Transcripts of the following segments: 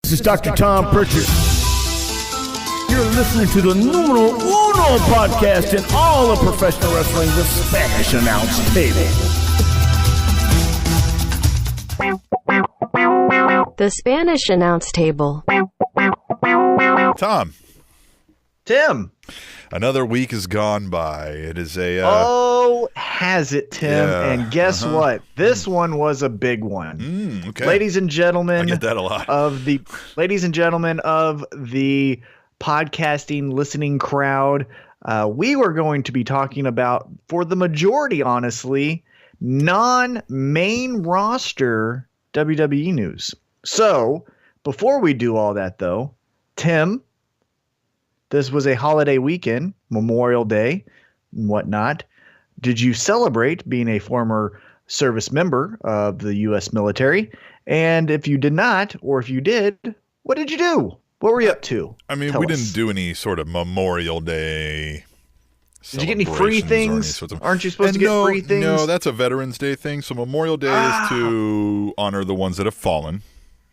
This is Dr. Tom Pritchard. You're listening to the Numero Uno podcast in all of professional wrestling, the Spanish Announce Table. The Spanish Announce Table. Tom. Tim. Another week has gone by. It is a... oh, has it, Tim? Yeah, and guess what? This one was a big one. Okay. Ladies and gentlemen... I get that a lot. Ladies and gentlemen of the podcasting listening crowd, we were going to be talking about, for the majority, honestly, non-main roster WWE news. So, before we do all that, though, Tim... This was a holiday weekend, Memorial Day and whatnot. Did you celebrate being a former service member of the U.S. military? And if you did not, or if you did, what did you do? What were you up to? I mean, we didn't do any sort of Memorial Day. Did you get any free things? Aren't you supposed to get free things? No, that's a Veterans Day thing. So Memorial Day is to honor the ones that have fallen,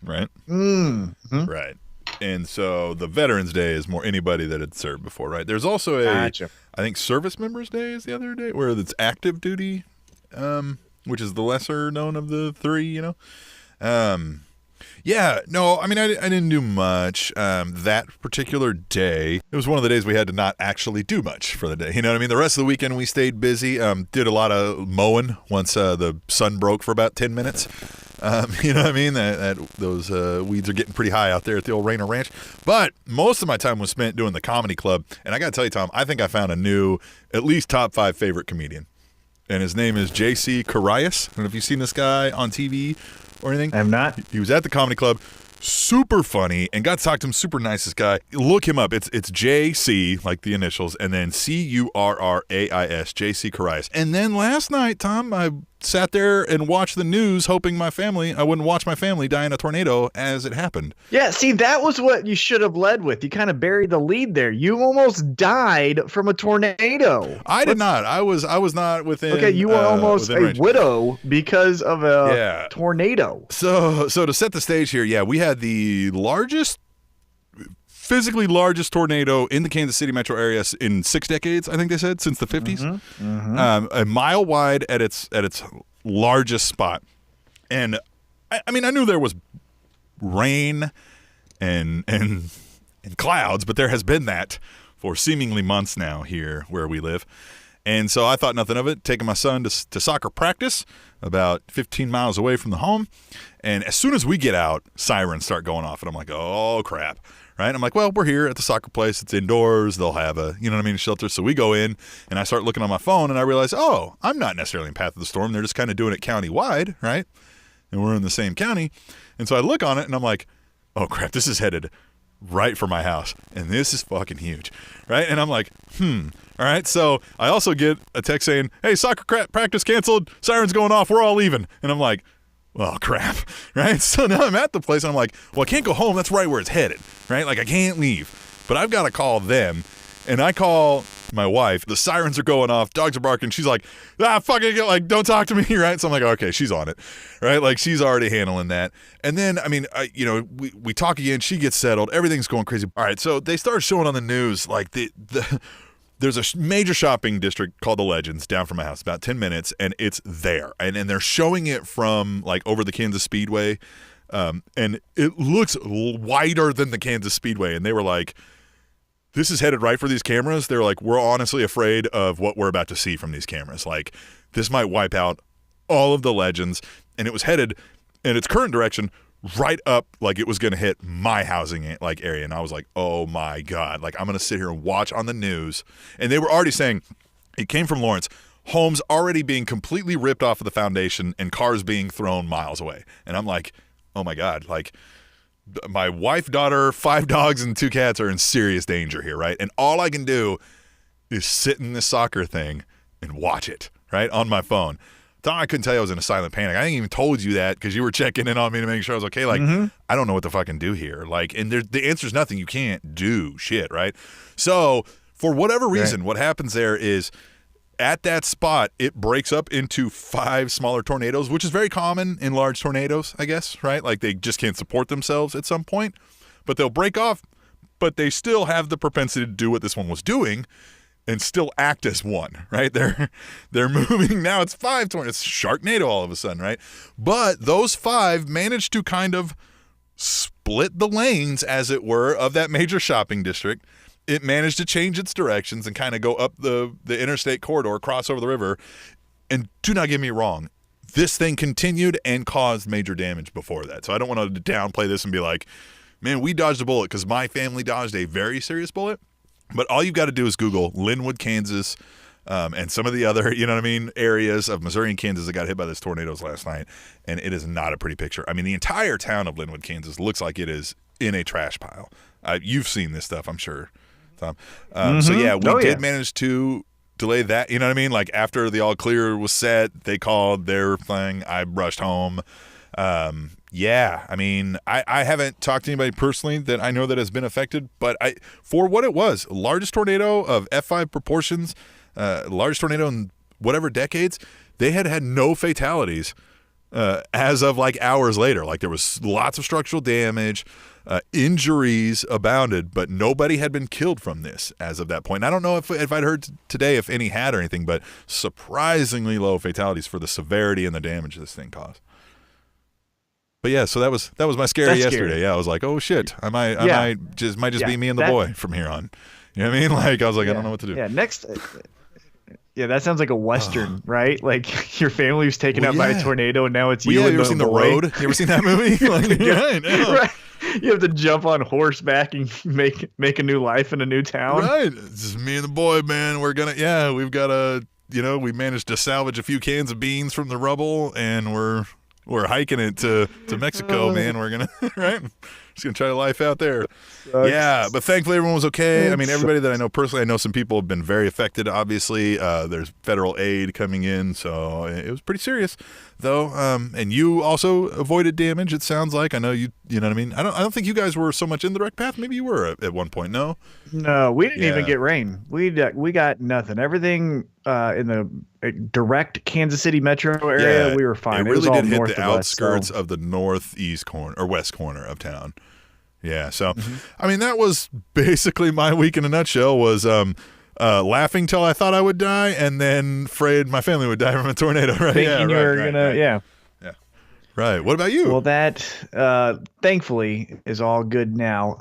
right? Mm-hmm. Right. And so the Veterans Day is more anybody that had served before, right? There's also I think Service Members Day is the other day, where it's active duty, which is the lesser known of the three, you know? Yeah, no, I mean, I didn't do much that particular day. It was one of the days we had to not actually do much for the day. You know what I mean? The rest of the weekend we stayed busy, did a lot of mowing once the sun broke for about 10 minutes. You know what I mean? Those weeds are getting pretty high out there at the old Rainer Ranch. But most of my time was spent doing the comedy club. And I got to tell you, Tom, I think I found a new, at least top 5 favorite comedian. And his name is J.C. Carias. I don't know if you've seen this guy on TV or anything. I have not. He was at the comedy club. Super funny, and got to talk to him. Super nicest guy. Look him up. It's JC, like the initials, and then Currais, JC Carias. And then last night, Tom, I sat there and watched the news, hoping I wouldn't watch my family die in a tornado as it happened. Yeah, see, that was what you should have led with. You kind of buried the lead there. You almost died from a tornado. I did not. I was not within. Okay, you were almost a range. Widow because of a tornado. So to set the stage here, yeah, we had the physically largest tornado in the Kansas City metro area in 6 decades, I think they said, since the 50s. Mm-hmm. A mile wide at its largest spot. And I mean, I knew there was rain and clouds, but there has been that for seemingly months now here where we live. And so I thought nothing of it, taking my son to soccer practice about 15 miles away from the home. And as soon as we get out, sirens start going off. And I'm like, oh, crap. Right? I'm like, well, we're here at the soccer place. It's indoors. They'll have a, shelter. So we go in, and I start looking on my phone, and I realize, oh, I'm not necessarily in path of the storm. They're just kind of doing it county-wide, right? And we're in the same county. And so I look on it, and I'm like, oh, crap, this is headed right for my house. And this is fucking huge, right? And I'm like, all right. So I also get a text saying, hey, soccer practice canceled. Sirens going off. We're all leaving. And I'm like, well, crap, right? So now I'm at the place, and I'm like, well, I can't go home. That's right where it's headed, right? Like, I can't leave. But I've got to call them, and I call my wife. The sirens are going off. Dogs are barking. She's like, fuck it, like, don't talk to me, right? So I'm like, okay, she's on it, right? Like, she's already handling that. And then, I mean, we talk again. She gets settled. Everything's going crazy. All right, so they start showing on the news, like, there's a major shopping district called the Legends down from my house, about 10 minutes, and it's there. And they're showing it from, like, over the Kansas Speedway, and it looks wider than the Kansas Speedway. And they were like, this is headed right for these cameras. They're like, we're honestly afraid of what we're about to see from these cameras. Like, this might wipe out all of the Legends. And it was headed in its current direction right up like it was going to hit my housing area. And I was like, oh my God, like, I'm going to sit here and watch on the news. And they were already saying, it came from Lawrence, homes already being completely ripped off of the foundation and cars being thrown miles away. And I'm like, oh my God, like, my wife, daughter, 5 dogs, and 2 cats are in serious danger here, right? And all I can do is sit in this soccer thing and watch it, right, on my phone. I couldn't tell you I was in a silent panic. I ain't even told you that because you were checking in on me to make sure I was okay. Like, I don't know what to fucking do here. Like, and the answer is nothing. You can't do shit, right? So, for whatever reason, what happens there is at that spot, it breaks up into 5 smaller tornadoes, which is very common in large tornadoes, I guess, right? Like they just can't support themselves at some point, but they'll break off, but they still have the propensity to do what this one was doing and still act as one, right? They're moving now. It's 5 tornadoes. It's Sharknado all of a sudden, right? But those 5 managed to kind of split the lanes, as it were, of that major shopping district. It managed to change its directions and kind of go up the interstate corridor, cross over the river. And do not get me wrong, this thing continued and caused major damage before that. So I don't want to downplay this and be like, man, we dodged a bullet, because my family dodged a very serious bullet. But all you've got to do is Google Linwood, Kansas, and some of the other, areas of Missouri and Kansas that got hit by this tornadoes last night. And it is not a pretty picture. I mean, the entire town of Linwood, Kansas looks like it is in a trash pile. You've seen this stuff, I'm sure. So yeah, we did manage to delay that. You know what I mean? Like after the all clear was set, they called their thing. I rushed home. Yeah, I mean, I haven't talked to anybody personally that I know that has been affected, but for what it was, largest tornado of F5 proportions, largest tornado in whatever decades, they had no fatalities as of like hours later. Like there was lots of structural damage. Injuries abounded, but nobody had been killed from this as of that point. And I don't know if I'd heard today if any had or anything, but surprisingly low fatalities for the severity and the damage this thing caused. But yeah, so that was my scary yesterday. Scary. Yeah, I was like, oh shit, I might just be me and the boy from here on. You know what I mean? Like I was like, I don't know what to do. Yeah, next. Yeah, that sounds like a Western, right? Like your family was taken out by a tornado, and now it's you. Yeah, and you ever seen The Road? You ever seen that movie? Like, right. You have to jump on horseback and make a new life in a new town. Right. It's just me and the boy, man. We've got we managed to salvage a few cans of beans from the rubble, and we're hiking it to Mexico, man. We're gonna just gonna try to life out there. Sucks. Yeah, but thankfully everyone was okay. I mean, everybody that I know personally, I know some people have been very affected. Obviously, there's federal aid coming in, so it was pretty serious, though. And you also avoided damage. It sounds like. I know you. You know what I mean. I don't think you guys were so much in the direct path. Maybe you were at one point. No, we didn't even get rain. We got nothing. Everything in the direct Kansas City metro area, we were fine. It really did hit the outskirts of the northeast corner or west corner of town. Yeah, so I mean that was basically my week in a nutshell. Was laughing till I thought I would die, and then afraid my family would die from a tornado. Right? Thinking you were gonna, yeah. Right. What about you? Well, that thankfully is all good now.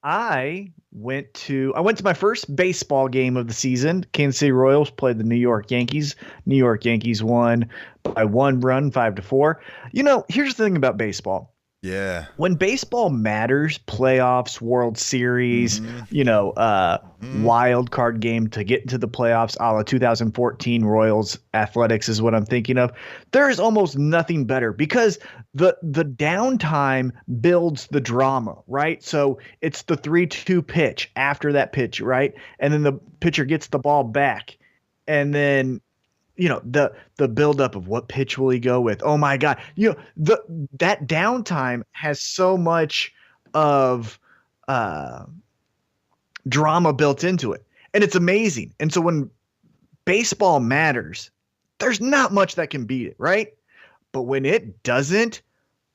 I went to my first baseball game of the season. Kansas City Royals played the New York Yankees. New York Yankees won by 1 run, 5-4. Here's the thing about baseball. Yeah. When baseball matters, playoffs, World Series, wild card game to get into the playoffs, a la 2014 Royals Athletics is what I'm thinking of. There's almost nothing better because the downtime builds the drama, right? So it's the 3-2 pitch after that pitch, right? And then the pitcher gets the ball back, and then the buildup of what pitch will he go with? Oh my God. That downtime has so much of drama built into it, and it's amazing. And so when baseball matters, there's not much that can beat it, right? But when it doesn't,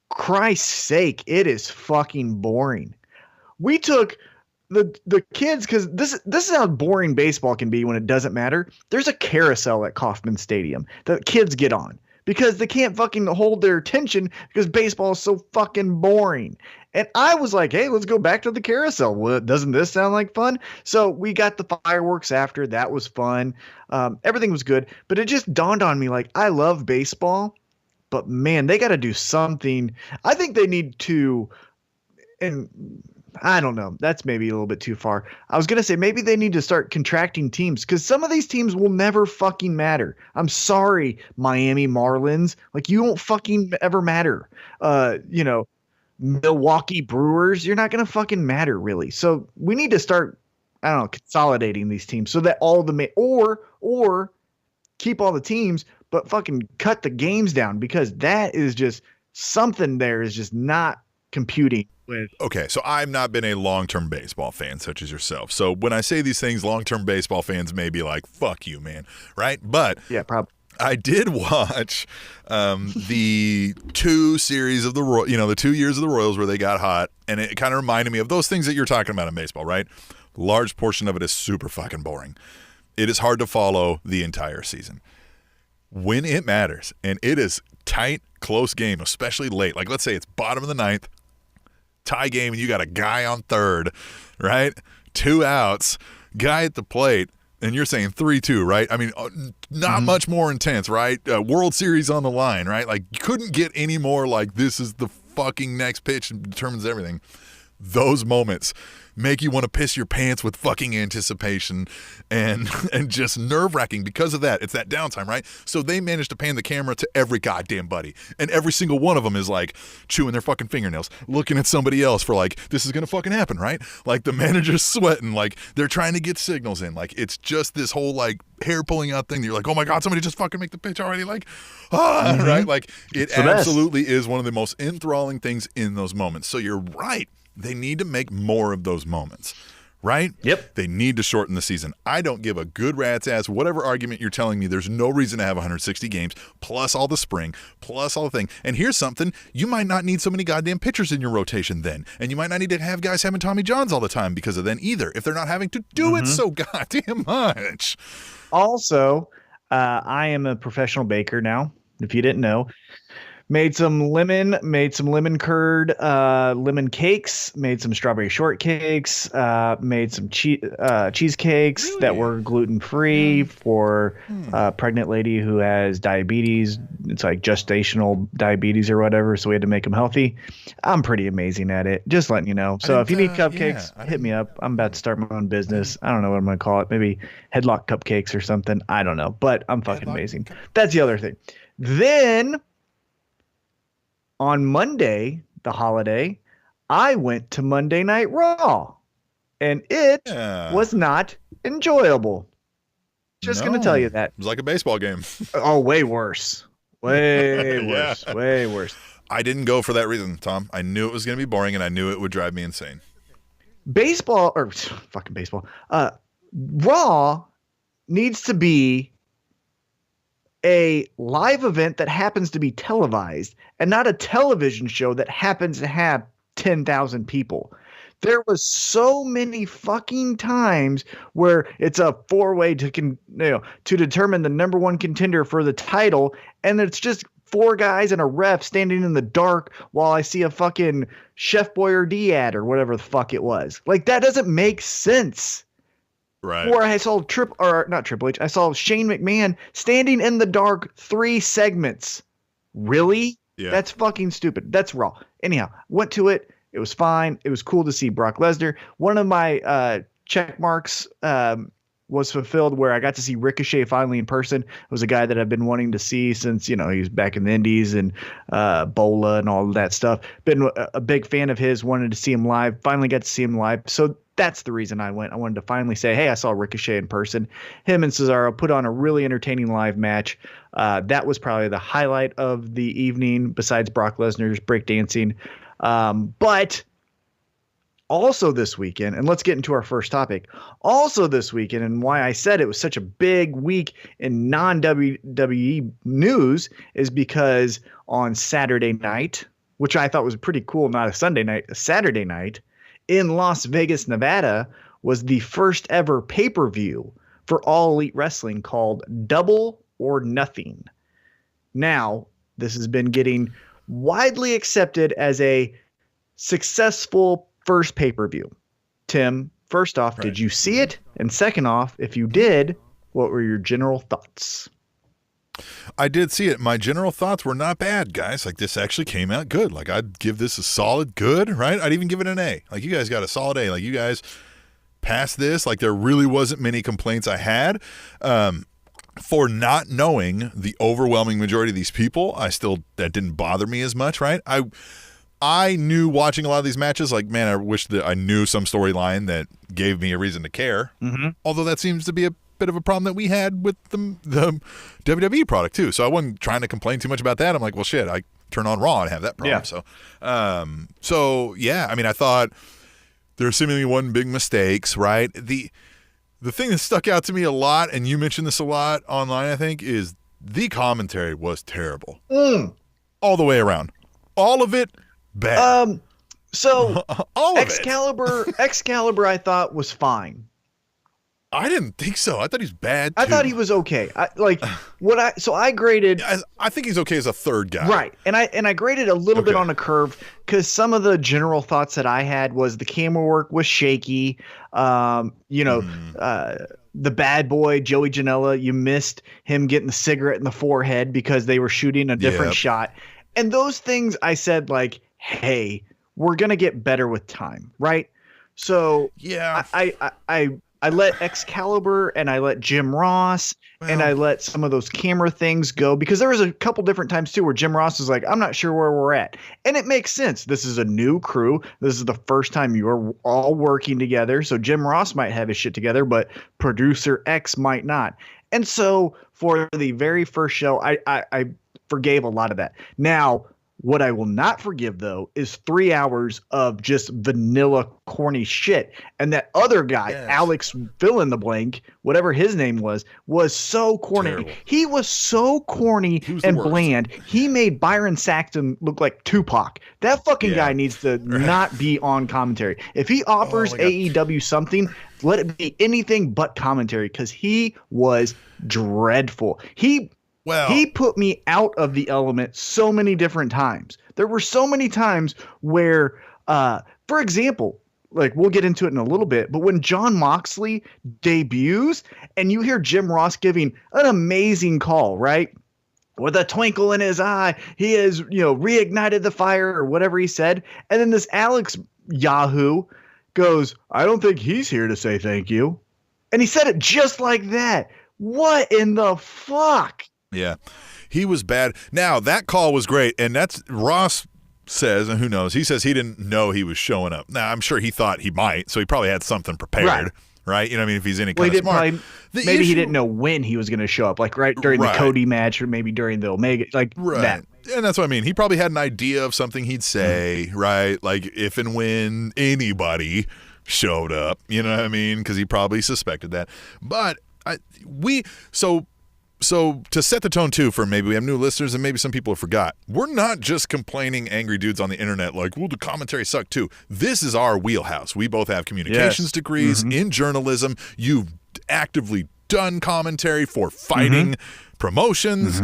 Christ's sake, it is fucking boring. We took the kids, because this is how boring baseball can be when it doesn't matter. There's a carousel at Kauffman Stadium that kids get on because they can't fucking hold their attention because baseball is so fucking boring. And I was like, hey, let's go back to the carousel. Well, doesn't this sound like fun? So we got the fireworks after. That was fun. Everything was good. But it just dawned on me, like, I love baseball, but man, they got to do something. I think they need to, and I don't know. That's maybe a little bit too far. I was going to say maybe they need to start contracting teams because some of these teams will never fucking matter. I'm sorry, Miami Marlins. Like, you won't fucking ever matter. Milwaukee Brewers, you're not going to fucking matter, really. So we need to start, I don't know, consolidating these teams so that all the or keep all the teams, but fucking cut the games down because that is just something there is just not computing with. Okay, so I've not been a long-term baseball fan such as yourself. So when I say these things, long-term baseball fans may be like, fuck you, man, right? But Yeah, probably. I did watch the 2 series of the 2 years of the Royals where they got hot, and it kind of reminded me of those things that you're talking about in baseball, right? Large portion of it is super fucking boring. It is hard to follow the entire season. When it matters, and it is tight, close game, especially late, like let's say it's bottom of the 9th, tie game, and you got a guy on third, right? 2 outs, guy at the plate, and you're saying 3-2, right? I mean, not much more intense, right? World Series on the line, right? Like, you couldn't get any more like this is the fucking next pitch and determines everything. Those moments make you want to piss your pants with fucking anticipation and just nerve-wracking because of that. It's that downtime, right? So they managed to pan the camera to every goddamn buddy, and every single one of them is like chewing their fucking fingernails, looking at somebody else for like, this is gonna fucking happen, right? Like the manager's sweating, like they're trying to get signals in, like it's just this whole like hair pulling out thing. You're like, oh my god, somebody just fucking make the pitch already, like right? Like it absolutely is one of the most enthralling things in those moments. So you're right. They need to make more of those moments, right? Yep. They need to shorten the season. I don't give a good rat's ass, whatever argument you're telling me, there's no reason to have 160 games, plus all the spring, plus all the thing. And here's something, you might not need so many goddamn pitchers in your rotation then. And you might not need to have guys having Tommy Johns all the time because of then either, if they're not having to do it so goddamn much. Also, I am a professional baker now, if you didn't know. Made some lemon curd, lemon cakes, made some strawberry shortcakes, made some cheesecakes that were gluten-free for a pregnant lady who has diabetes. It's like gestational diabetes or whatever, so we had to make them healthy. I'm pretty amazing at it, just letting you know. So if you need cupcakes, hit me up. I'm about to start my own business. I don't know what I'm going to call it. Maybe Headlock Cupcakes or something. I don't know, but I'm fucking amazing. That's the other thing. Then on Monday, the holiday, I went to Monday Night Raw, and it was not enjoyable. Just going to tell you that. It was like a baseball game. Oh, way worse. Way worse. Way worse. I didn't go for that reason, Tom. I knew it was going to be boring, and I knew it would drive me insane. Fucking baseball. Raw needs to be a live event that happens to be televised and not a television show that happens to have 10,000 people. There was so many fucking times where it's a 4-way to determine the number 1 contender for the title, and it's just 4 guys and a ref standing in the dark while I see a fucking Chef Boyardee ad or whatever the fuck it was. Like, that doesn't make sense. Right. Or I saw not Triple H. I saw Shane McMahon standing in the dark 3 segments. Really? Yeah. That's fucking stupid. That's Raw. Anyhow, went to it. It was fine. It was cool to see Brock Lesnar. One of my check marks was fulfilled where I got to see Ricochet finally in person. It was a guy that I've been wanting to see since, he was back in the Indies and Bola and all of that stuff. Been a big fan of his, wanted to see him live. Finally got to see him live. So that's the reason I went. I wanted to finally say, hey, I saw Ricochet in person. Him and Cesaro put on a really entertaining live match. That was probably the highlight of the evening besides Brock Lesnar's breakdancing. But also this weekend, and let's get into our first topic. Also this weekend, and why I said it was such a big week in non-WWE news is because on Saturday night, which I thought was pretty cool, not a Sunday night, a Saturday night, in Las Vegas, Nevada, was the first ever pay-per-view for All Elite Wrestling called Double or Nothing. Now, this has been getting widely accepted as a successful first pay-per-view. Tim, first off, did you see it? And second off, if you did, what were your general thoughts? I did see it. My general thoughts were not bad, guys. Like, this actually came out good. Like, I'd give this a solid good, right? I'd even give it an A. Like, you guys got a solid A. Like, you guys passed this. Like, there really wasn't many complaints I had. For not knowing the overwhelming majority of these people, that didn't bother me as much, right? I knew watching a lot of these matches, like, man, I wish that I knew some storyline that gave me a reason to care. Mm-hmm. Although that seems to be a bit of a problem that we had with the WWE product too. So I wasn't trying to complain too much about that. I'm like, well, shit, I turn on Raw and have that problem. Yeah. So yeah, I mean, I thought there seemingly wasn't big mistakes, right? The thing that stuck out to me a lot, and you mentioned this a lot online, I think, is the commentary was terrible. All the way around. All of it bad. So all of Excalibur I thought was fine. I didn't think so. I thought he's bad, too. I thought he was okay. I graded. I think he's okay as a third guy. Right. And I graded a little bit on a curve because some of the general thoughts that I had was the camera work was shaky. The bad boy, Joey Janela, you missed him getting the cigarette in the forehead because they were shooting a different shot. And those things I said, like, hey, we're going to get better with time. Right. So yeah, I let Excalibur and I let Jim Ross and I let some of those camera things go because there was a couple different times too where Jim Ross was like, I'm not sure where we're at. And it makes sense. This is a new crew. This is the first time you're all working together. So Jim Ross might have his shit together, but producer X might not. And so for the very first show, I forgave a lot of that. Now, what I will not forgive, though, is 3 hours of just vanilla, corny shit. And that other guy, Alex fill in the blank, whatever his name was so corny. Terrible. He was so corny and bland. He made Byron Saxton look like Tupac. That fucking guy needs to not be on commentary. If he offers AEW something, let it be anything but commentary because he was dreadful. He put me out of the element so many different times. There were so many times where, for example, like we'll get into it in a little bit, but when Jon Moxley debuts and you hear Jim Ross giving an amazing call, right? With a twinkle in his eye, he has, reignited the fire or whatever he said. And then this Alex Yahoo goes, I don't think he's here to say thank you. And he said it just like that. What in the fuck? Yeah, he was bad. Now, that call was great, and that's Ross says, and who knows, he says he didn't know he was showing up. Now, I'm sure he thought he might, so he probably had something prepared, right? You know what I mean? If he's any kind of smart. Maybe he didn't know when he was going to show up, like during the Cody match or maybe during the Omega, that. And that's what I mean. He probably had an idea of something he'd say, right? Like if and when anybody showed up, you know what I mean? Because he probably suspected that. But So to set the tone, too, for maybe we have new listeners and maybe some people have forgot, we're not just complaining angry dudes on the internet like, well, the commentary sucked, too. This is our wheelhouse. We both have communications degrees in journalism. You've actively done commentary for fighting promotions.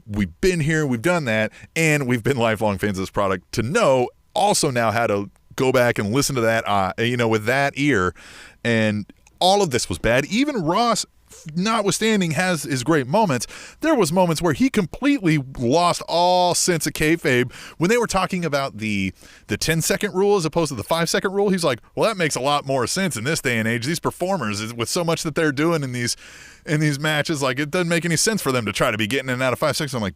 We've been here. We've done that. And we've been lifelong fans of this product to know also now how to go back and listen to that, with that ear. And all of this was bad. Even Ross, notwithstanding, has his great moments. There was moments where he completely lost all sense of kayfabe when they were talking about the 10-second rule as opposed to the 5-second rule. He's like, well, that makes a lot more sense in this day and age. These performers, with so much that they're doing in these matches, like it doesn't make any sense for them to try to be getting in and out of 5 seconds. I'm like,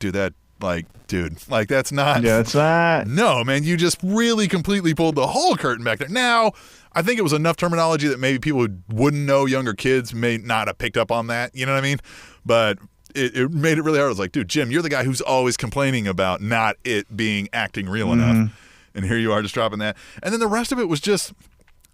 that's not. Yeah, it's not. No, man, you just really completely pulled the whole curtain back there. Now, I think it was enough terminology that maybe people who wouldn't know, younger kids may not have picked up on that. You know what I mean? But it made it really hard. I was like, dude, Jim, you're the guy who's always complaining about not it being acting real enough. And here you are just dropping that. And then the rest of it was just,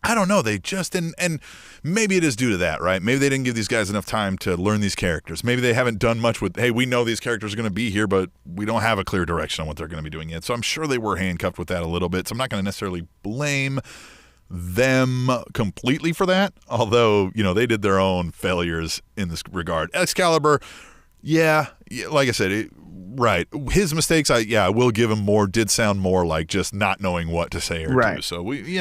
I don't know. They just didn't. And maybe it is due to that, right? Maybe they didn't give these guys enough time to learn these characters. Maybe they haven't done much with, hey, we know these characters are going to be here, but we don't have a clear direction on what they're going to be doing yet. So I'm sure they were handcuffed with that a little bit. So I'm not going to necessarily blame them completely for that, although they did their own failures in this regard. Excalibur, like I said, right, his mistakes, I will give him more, did sound more like just not knowing what to say or do. So we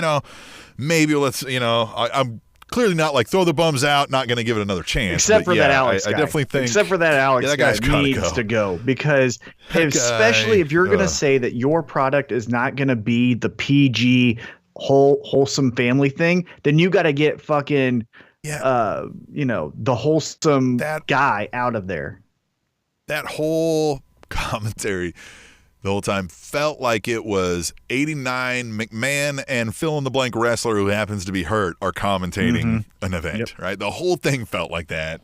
maybe let's I'm clearly not like throw the bums out, not going to give it another chance. Except for that Alex guy. I definitely think. Except for that Alex that guy needs to go because especially if you're going to say that your product is not going to be the PG wholesome family thing, then you got to get fucking the wholesome guy out of there. That whole commentary the whole time felt like it was 89 McMahon and fill in the blank wrestler who happens to be hurt are commentating an event, right? The whole thing felt like that.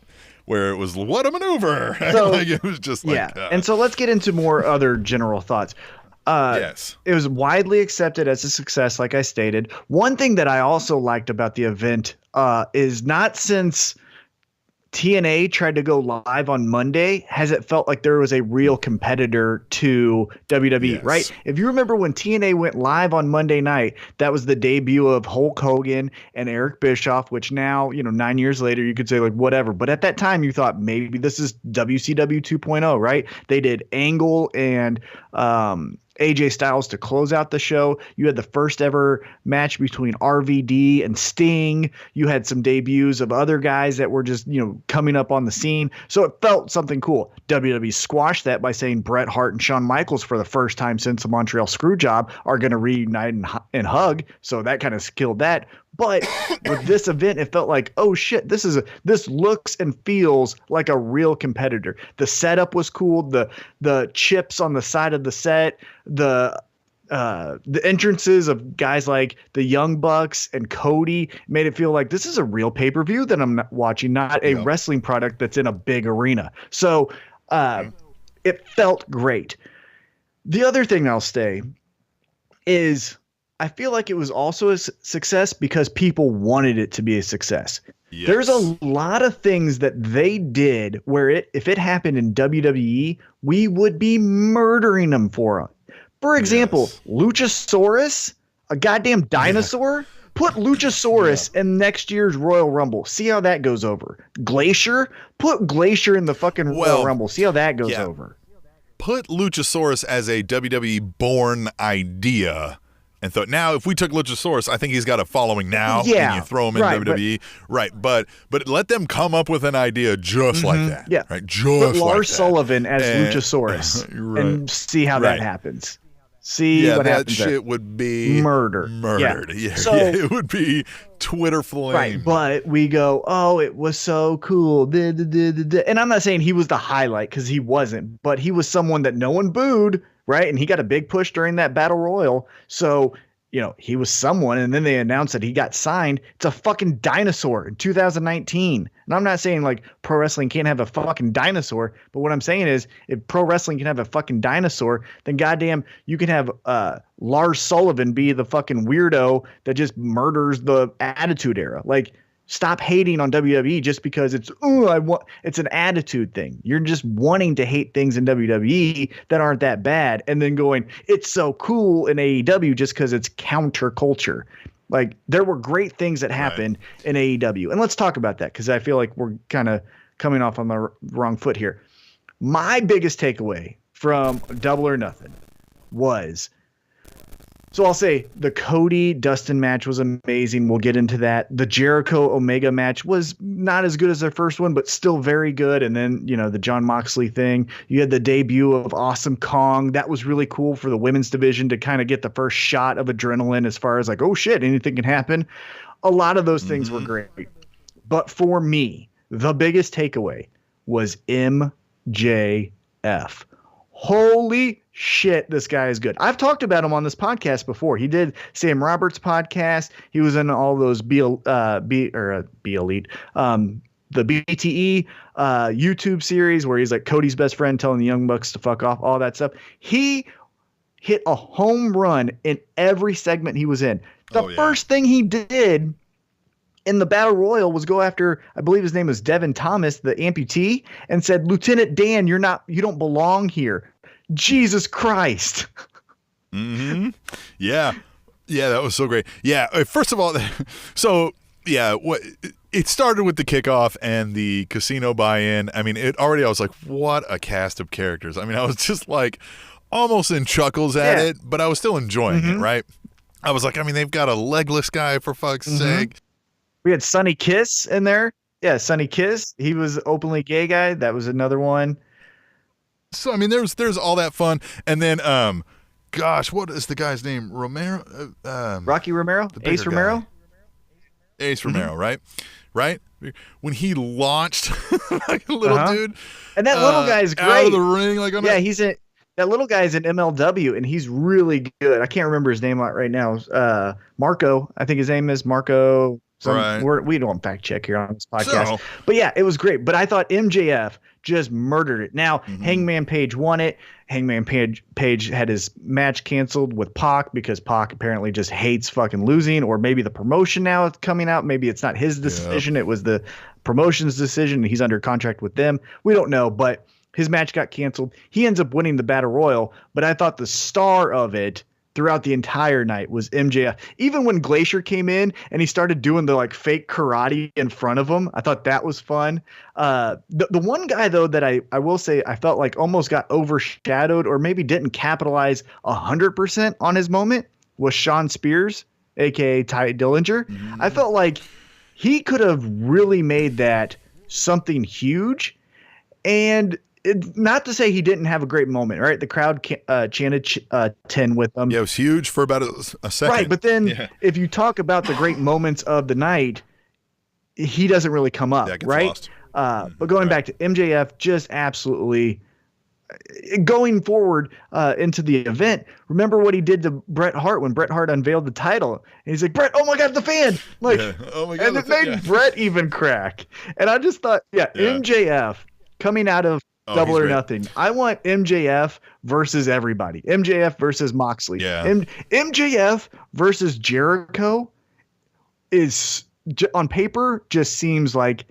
where it was what a maneuver. So, like, it was just like, and so let's get into more other general thoughts. Yes. It was widely accepted as a success, like I stated. One thing that I also liked about the event is not since TNA tried to go live on Monday has it felt like there was a real competitor to WWE, Yes. right? If you remember when TNA went live on Monday night, that was the debut of Hulk Hogan and Eric Bischoff, which now, 9 years later, you could say like whatever. But at that time, you thought maybe this is WCW 2.0, right? They did Angle and AJ Styles to close out the show. You had the first ever match between RVD and Sting. You had some debuts of other guys that were just, coming up on the scene. So it felt something cool. WWE squashed that by saying Bret Hart and Shawn Michaels for the first time since the Montreal Screwjob are going to reunite and hug. So that kind of killed that. But with this event, it felt like, oh shit, this looks and feels like a real competitor. The setup was cool. The chips on the side of the set, the entrances of guys like the Young Bucks and Cody made it feel like this is a real pay-per-view that I'm watching, not a wrestling product that's in a big arena. So it felt great. The other thing I'll say is I feel like it was also a success because people wanted it to be a success. Yes. There's a lot of things that they did where if it happened in WWE, we would be murdering them for it. For example, Luchasaurus, a goddamn dinosaur. Put Luchasaurus in next year's Royal Rumble. See how that goes over. Glacier, put Glacier in the fucking Royal Rumble. See how that goes over. Put Luchasaurus as a WWE born idea. And thought, now if we took Luchasaurus, I think he's got a following now. Yeah, and you throw him in WWE, but let them come up with an idea just like that. Yeah, right. Put Just Lars like Sullivan as Luchasaurus, and see how that happens. See what happens. That shit there. would be murdered. Yeah. So, it would be Twitter flame. Right, but we go, oh, it was so cool. And I'm not saying he was the highlight because he wasn't, but he was someone that no one booed. Right. And he got a big push during that battle royal. So, he was someone. And then they announced that he got signed. It's a fucking dinosaur in 2019. And I'm not saying like pro wrestling can't have a fucking dinosaur. But what I'm saying is if pro wrestling can have a fucking dinosaur, then goddamn, you can have Lars Sullivan be the fucking weirdo that just murders the Attitude Era. Like, stop hating on WWE just because it's an attitude thing. You're just wanting to hate things in WWE that aren't that bad, and then going, it's so cool in AEW just because it's counterculture. Like, there were great things that happened in AEW, and let's talk about that because I feel like we're kind of coming off on the wrong foot here. My biggest takeaway from Double or Nothing was. So I'll say the Cody-Dustin match was amazing. We'll get into that. The Jericho-Omega match was not as good as their first one, but still very good. And then, the Jon Moxley thing. You had the debut of Awesome Kong. That was really cool for the women's division to kind of get the first shot of adrenaline as far as like, oh shit, anything can happen. A lot of those things were great. But for me, the biggest takeaway was MJF. Holy shit, this guy is good. I've talked about him on this podcast before. He did Sam Roberts' podcast. He was in all those B Elite, the BTE YouTube series where he's like Cody's best friend telling the Young Bucks to fuck off, all that stuff. He hit a home run in every segment he was in. The first thing he did in the Battle Royal was go after, I believe his name was Devin Thomas, the amputee, and said, Lieutenant Dan, you don't belong here. Jesus Christ. Mm-hmm. Yeah. Yeah, that was so great. Yeah, first of all, it started with the kickoff and the casino buy-in. I mean, I was like, what a cast of characters. I mean, I was just like almost in chuckles at it, but I was still enjoying it, right? I was like, I mean, they've got a legless guy, for fuck's sake. We had Sonny Kiss in there. Yeah, Sonny Kiss. He was openly gay guy. That was another one. So, I mean, there's all that fun. And then, what is the guy's name? Romero? Rocky Romero? Ace Romero? Ace Romero, right? Right? When he launched like a little dude. And that little guy's great. Out of the ring. That little guy's in MLW, and he's really good. I can't remember his name right now. Marco. I think his name is Marco. Right. We don't fact check here on this podcast. So- But yeah, it was great. But I thought MJF just murdered it. Now, Hangman Page won it. Hangman Page had his match canceled with Pac because Pac apparently just hates fucking losing, or maybe the promotion now is coming out. Maybe it's not his decision. It was the promotion's decision. And he's under contract with them. We don't know, but his match got canceled. He ends up winning the Battle Royal, but I thought the star of it throughout the entire night was MJF. Even when Glacier came in and he started doing the like fake karate in front of him, I thought that was fun. The one guy though that I will say I felt like almost got overshadowed or maybe didn't capitalize 100% on his moment was Shawn Spears, aka Ty Dillinger. I felt like he could have really made that something huge. And not to say he didn't have a great moment, right? The crowd chanted 10 with him. Yeah, it was huge for about a second. Right, but then if you talk about the great moments of the night, he doesn't really come up, right? Lost. But going back to MJF, just absolutely going forward into the event. Remember what he did to Bret Hart when Bret Hart unveiled the title? And he's like, Bret, oh my God, the fan! Like, oh my God, and it made Bret even crack. And I just thought, MJF coming out of Double or Nothing. I want MJF versus everybody. MJF versus Moxley. Yeah. MJF versus Jericho is on paper just seems like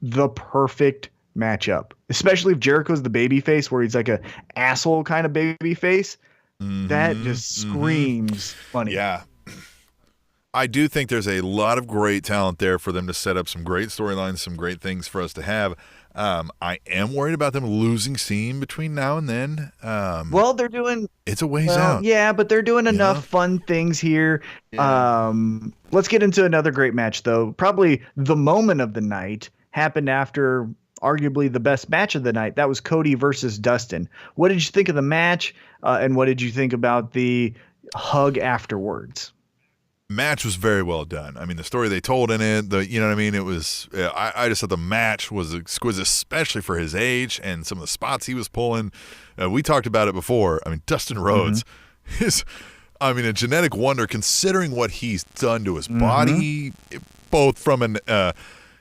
the perfect matchup, especially if Jericho's the baby face where he's like a asshole kind of baby face. That just screams funny. Yeah. I do think there's a lot of great talent there for them to set up some great storylines, some great things for us to have. I am worried about them losing steam between now and then. Well, they're doing it's a ways out. Yeah, but they're doing enough fun things here. Yeah. Let's get into another great match, though. Probably the moment of the night happened after arguably the best match of the night. That was Cody versus Dustin. What did you think of the match? And what did you think about the hug afterwards? Match was very well done. I mean, the story they told in it, you know what I mean? It was, I just thought the match was exquisite, especially for his age and some of the spots he was pulling. We talked about it before. I mean, Dustin Rhodes is, a genetic wonder considering what he's done to his body, both from an,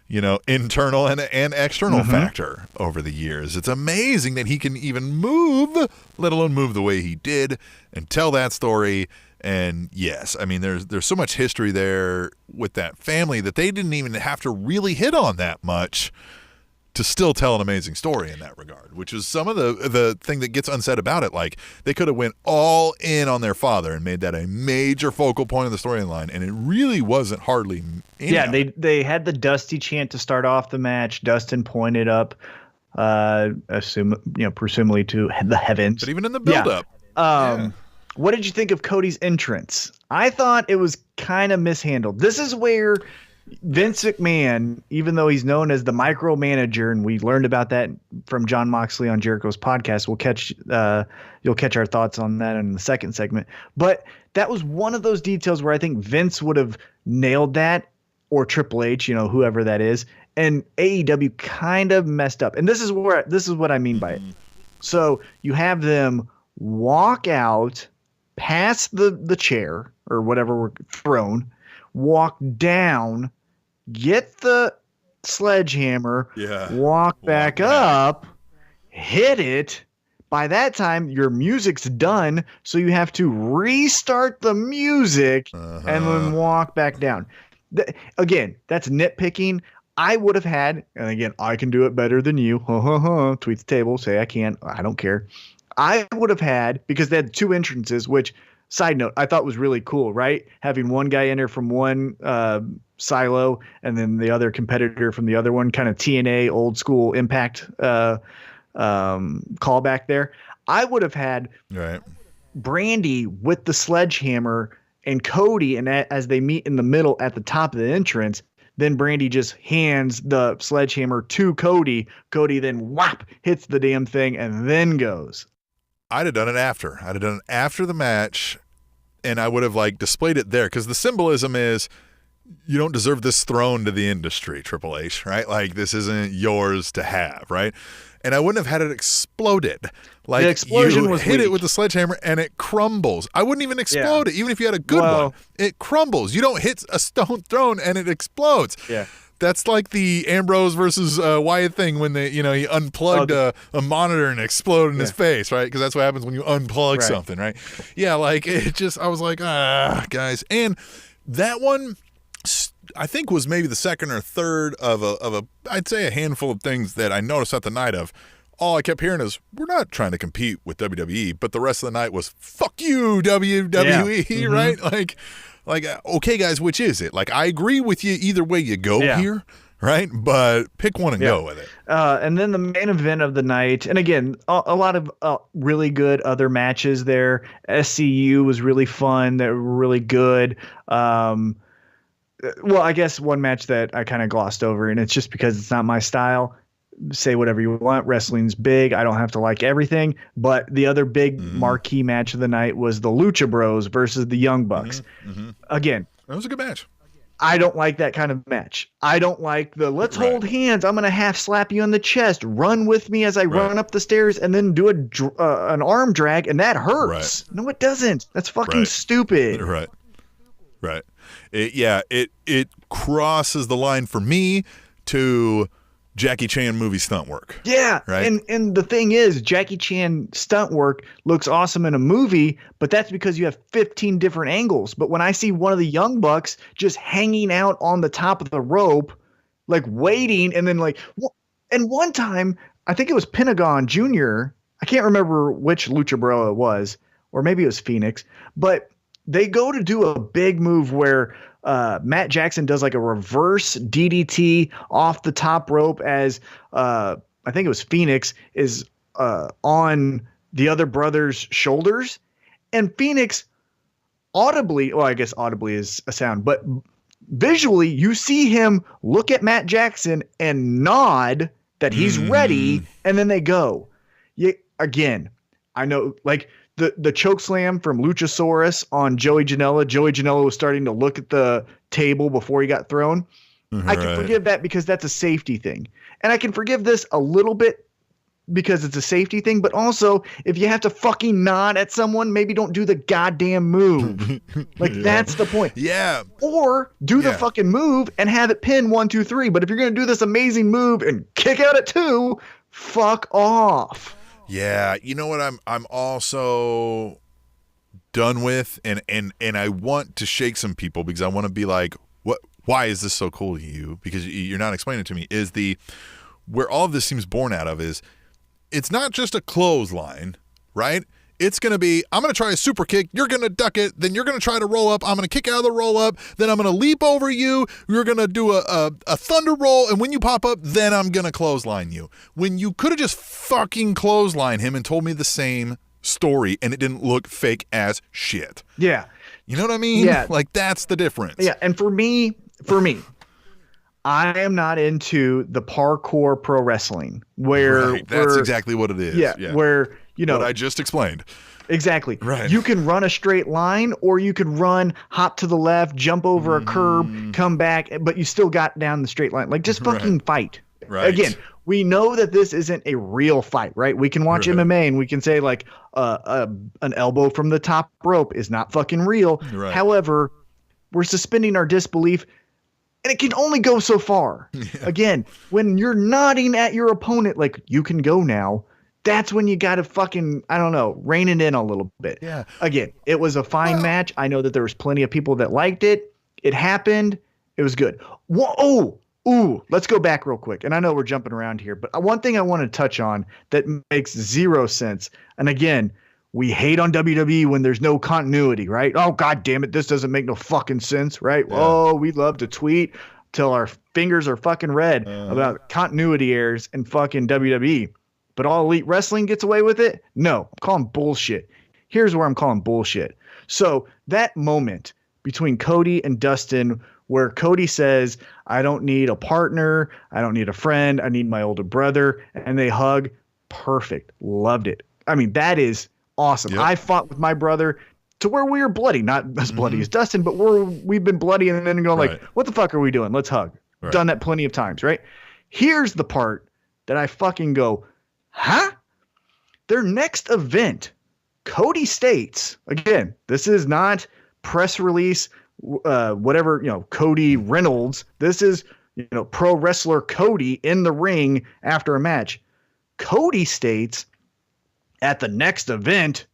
internal and external factor over the years. It's amazing that he can even move, let alone move the way he did and tell that story. And yes, I mean, there's so much history there with that family that they didn't even have to really hit on that much to still tell an amazing story in that regard, which is some of the thing that gets unsaid about it. Like, they could have went all in on their father and made that a major focal point of the storyline, and it really wasn't hardly any. Yeah, they had the Dusty chant to start off the match. Dustin pointed up, presumably to the heavens. But even in the build-up. What did you think of Cody's entrance? I thought it was kind of mishandled. This is where Vince McMahon, even though he's known as the micromanager, and we learned about that from Jon Moxley on Jericho's podcast. You'll catch our thoughts on that in the second segment. But that was one of those details where I think Vince would have nailed that, or Triple H, whoever that is, and AEW kind of messed up. And this is what I mean by it. So you have them walk out past the chair or whatever were thrown, walk down, get the sledgehammer, walk back up, hit it. By that time, your music's done, so you have to restart the music and then walk back down. Again, that's nitpicking. I would have had, and again, I can do it better than you. Tweet the table, say I can. I don't care. I would have had, because they had two entrances, which, side note, I thought was really cool, right? Having one guy enter from one silo and then the other competitor from the other one, kind of TNA old school Impact callback there. I would have had Brandy with the sledgehammer and Cody, and as they meet in the middle at the top of the entrance, then Brandy just hands the sledgehammer to Cody. Cody then hits the damn thing and then goes. I'd have done it after. I'd have done it after the match, and I would have displayed it there, because the symbolism is you don't deserve this throne to the industry, Triple H, right? Like, this isn't yours to have, right? and I wouldn't have had it exploded. Like, the explosion you was hit weak. it with the sledgehammer and it crumbles. I wouldn't even explode it, even if you had a good one. It crumbles. You don't hit a stone thrown and it explodes. Yeah. That's like the Ambrose versus Wyatt thing when he unplugged a monitor and exploded in his face, right? Because that's what happens when you unplug something, right? Yeah, like it just, I was like, guys. And that one, I think, was maybe the second or third of a I'd say a handful of things that I noticed at the night of. All I kept hearing is, we're not trying to compete with WWE, but the rest of the night was, fuck you, WWE, right? Like, okay, guys, which is it? Like, I agree with you either way you go here, right? But pick one and go with it. And then the main event of the night, and again, a lot of really good other matches there. SCU was really fun. They were really good. Well, I guess one match that I kind of glossed over, and it's just because it's not my style. Say whatever you want. Wrestling's big. I don't have to like everything. But the other big marquee match of the night was the Lucha Bros versus the Young Bucks. Again, that was a good match. I don't like that kind of match. I don't like the let's hold hands. I'm going to half slap you on the chest. Run with me as I run up the stairs and then do an arm drag. And that hurts. No, it doesn't. That's fucking stupid. Right. It crosses the line for me to Jackie Chan movie stunt work. Yeah. Right. And the thing is, Jackie Chan stunt work looks awesome in a movie, but that's because you have 15 different angles. But when I see one of the Young Bucks just hanging out on the top of the rope, like waiting, and then and one time, I think it was Pentagon Jr., I can't remember which Lucha Bro it was, or maybe it was Phoenix, but they go to do a big move where Matt Jackson does like a reverse DDT off the top rope as I think it was Phoenix is on the other brother's shoulders, and Phoenix audibly, well, I guess audibly is a sound, but visually you see him look at Matt Jackson and nod that he's ready, and then they go. Again, I know, like, the choke slam from Luchasaurus on Joey Janela. Joey Janela was starting to look at the table before he got thrown. I can forgive that because that's a safety thing. And I can forgive this a little bit because it's a safety thing. But also, if you have to fucking nod at someone, maybe don't do the goddamn move. That's the point. Yeah. Or do the fucking move and have it pin 1, 2, 3. But if you're going to do this amazing move and kick out at 2, fuck off. Yeah, you know what I'm also done with, and I want to shake some people because I want to be like, why is this so cool to you? Because you're not explaining it to me. Is where all of this seems born out of is, it's not just a clothesline, right? It's going to be, I'm going to try a super kick, you're going to duck it, then you're going to try to roll up, I'm going to kick out of the roll up, then I'm going to leap over you, you're going to do a thunder roll, and when you pop up, then I'm going to clothesline you. When you could have just fucking clotheslined him and told me the same story, and it didn't look fake as shit. Yeah. You know what I mean? Yeah. Like, that's the difference. Yeah, and for me, I am not into the parkour pro wrestling where that's exactly what it is. Yeah. Where, what I just explained. Exactly. Right. You can run a straight line, or you could run, hop to the left, jump over a curb, come back, but you still got down the straight line. Like, just fucking fight. Right. Again, we know that this isn't a real fight, right? We can watch MMA and we can say like an elbow from the top rope is not fucking real. Right. However, we're suspending our disbelief, and it can only go so far. Yeah. Again, when you're nodding at your opponent like you can go now, that's when you got to fucking, I don't know, rein it in a little bit. Yeah. Again, it was a fine match. I know that there was plenty of people that liked it. It happened. It was good. Whoa. Ooh, let's go back real quick. And I know we're jumping around here, but one thing I want to touch on that makes zero sense. And again, we hate on WWE when there's no continuity, right? Oh, God damn it. This doesn't make no fucking sense, right? Yeah. Oh, we love to tweet till our fingers are fucking red about continuity errors in fucking WWE. But All Elite Wrestling gets away with it? No, I'm calling bullshit. Here's where I'm calling bullshit. So that moment between Cody and Dustin where Cody says, I don't need a partner, I don't need a friend, I need my older brother, and they hug. Perfect. Loved it. I mean, that is awesome. Yep. I fought with my brother to where we were bloody, not as bloody as Dustin, but we've been bloody and then going like, what the fuck are we doing? Let's hug. Done that plenty of times, right? Here's the part that I fucking go, huh? Their next event, Cody states, again, this is not press release, whatever, Cody Reynolds. This is, pro wrestler Cody in the ring after a match. Cody states, at the next event,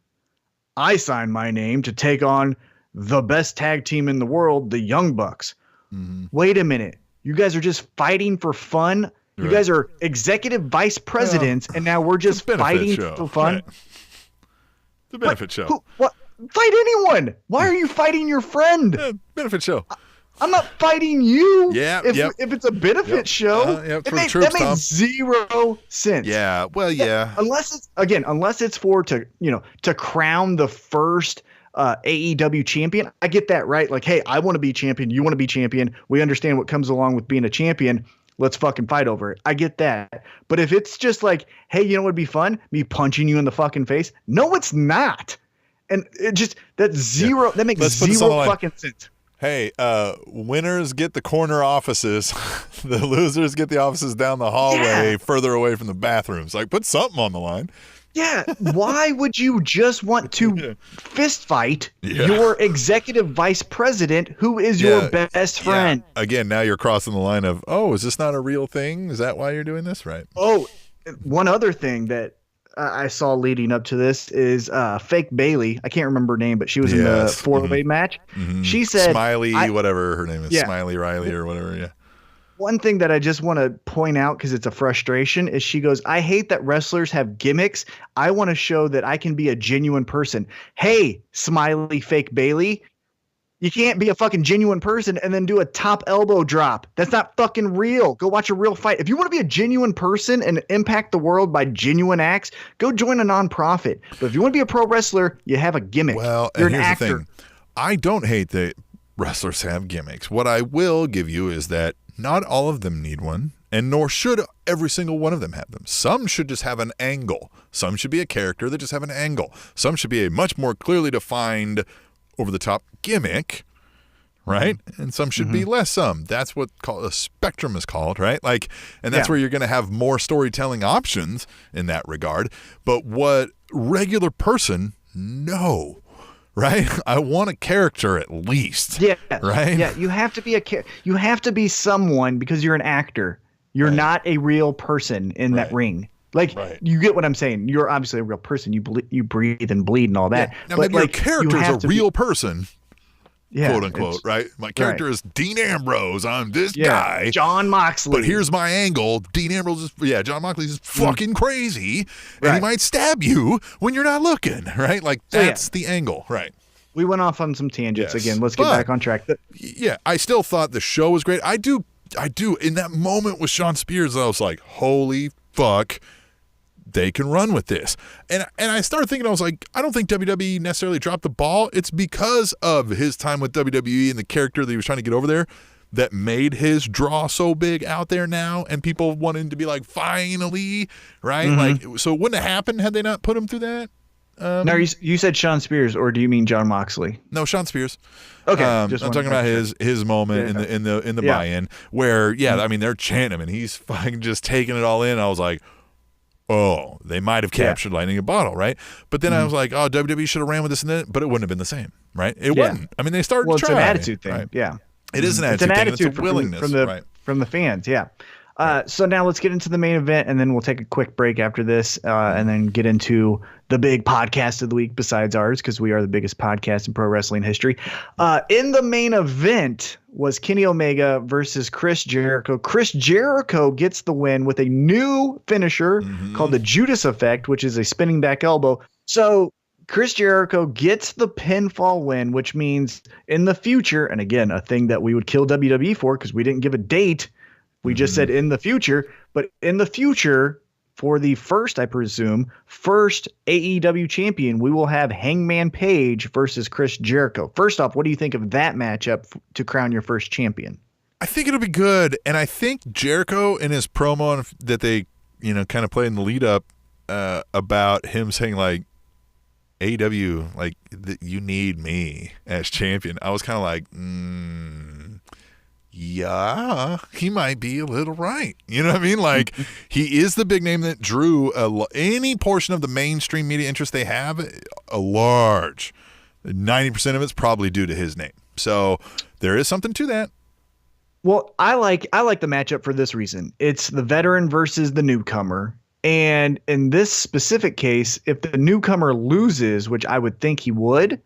I signed my name to take on the best tag team in the world, the Young Bucks. Mm-hmm. Wait a minute. You guys are just fighting for fun? You guys are executive vice presidents, and now we're just fighting for fun? Right. The benefit show. What? Fight anyone. Why are you fighting your friend? Benefit show. I'm not fighting you. Yeah. If it's a benefit show, that makes zero sense. Yeah. Well, yeah. Unless it's for to crown the first AEW champion. I get that, right? Like, hey, I want to be champion. You want to be champion. We understand what comes along with being a champion. Let's fucking fight over it. I get that. But if it's just like, hey, you know what would be fun? Me punching you in the fucking face. No, it's not. And it just, that makes zero fucking sense. Hey, winners get the corner offices. The losers get the offices down the hallway further away from the bathrooms. Like, put something on the line. Yeah. Why would you just want to fist fight your executive vice president, who is your best friend? Yeah. Again, now you're crossing the line of, is this not a real thing? Is that why you're doing this? Right. Oh, one other thing that I saw leading up to this is Fake Bailey. I can't remember her name, but she was in the four-way match. Mm-hmm. She said, Smiley, whatever her name is, Smiley Riley or whatever. Yeah. One thing that I just want to point out, because it's a frustration, is she goes, I hate that wrestlers have gimmicks. I want to show that I can be a genuine person. Hey, Smiley Fake Bailey, you can't be a fucking genuine person and then do a top elbow drop. That's not fucking real. Go watch a real fight. If you want to be a genuine person and impact the world by genuine acts, go join a nonprofit. But if you want to be a pro wrestler, you have a gimmick. Well, you're and an here's actor. the thing. I don't hate that wrestlers have gimmicks. What I will give you is that not all of them need one, and nor should every single one of them have them. Some should just have an angle. Some should be a character that just have an angle. Some should be a much more clearly defined over-the-top gimmick, right? And some should be less some. That's what a spectrum is called, right? Like, and that's where you're going to have more storytelling options in that regard. But what regular person, no. Right? I want a character at least. Yeah. Right? Yeah. You have to be you have to be someone because you're an actor. You're not a real person in that ring. Like, you get what I'm saying. You're obviously a real person. You breathe and bleed and all that. Yeah. Now, but maybe your character is a real person. Yeah, quote unquote, right? My character is Dean Ambrose. I'm this guy, Jon Moxley. But here's my angle. Dean Ambrose is, Jon Moxley is fucking crazy, and he might stab you when you're not looking, right? Like, that's the angle, right? We went off on some tangents again. Let's get back on track. Yeah, I still thought the show was great. I do. In that moment with Sean Spears, I was like, holy fuck. They can run with this. And I started thinking, I was like, I don't think WWE necessarily dropped the ball. It's because of his time with WWE and the character that he was trying to get over there that made his draw so big out there now, and people wanted to be like, finally, right? Like, so it wouldn't have happened had they not put him through that. Now, you said Sean Spears, or do you mean Jon Moxley? No, Sean Spears. Okay, I'm talking about his moment in the buy-in where I mean, they're chanting him and he's fucking just taking it all in. I was like, oh, they might have captured lightning in a bottle, right? But then I was like, oh, WWE should have ran with this, but it wouldn't have been the same, right? It wouldn't. I mean, they started trying. It's an attitude thing, right? Yeah. It is an attitude thing. It's a willingness from the fans, So now let's get into the main event, and then we'll take a quick break after this, and then get into the big podcast of the week besides ours, because we are the biggest podcast in pro wrestling history. In the main event was Kenny Omega versus Chris Jericho. Chris Jericho gets the win with a new finisher called the Judas Effect, which is a spinning back elbow. So Chris Jericho gets the pinfall win, which means in the future, and again, a thing that we would kill WWE for because we didn't give a date. We just said in the future, but in the future, for the first AEW champion, we will have Hangman Page versus Chris Jericho. First off, what do you think of that matchup to crown your first champion? I think it'll be good. And I think Jericho in his promo that they, kind of played in the lead up about him saying like, AEW, like, you need me as champion. I was kind of like, yeah, he might be a little right. You know what I mean? Like, he is the big name that drew any portion of the mainstream media interest they have, a large 90% of it's probably due to his name. So there is something to that. Well, I like the matchup for this reason. It's the veteran versus the newcomer. And in this specific case, if the newcomer loses, which I would think he would,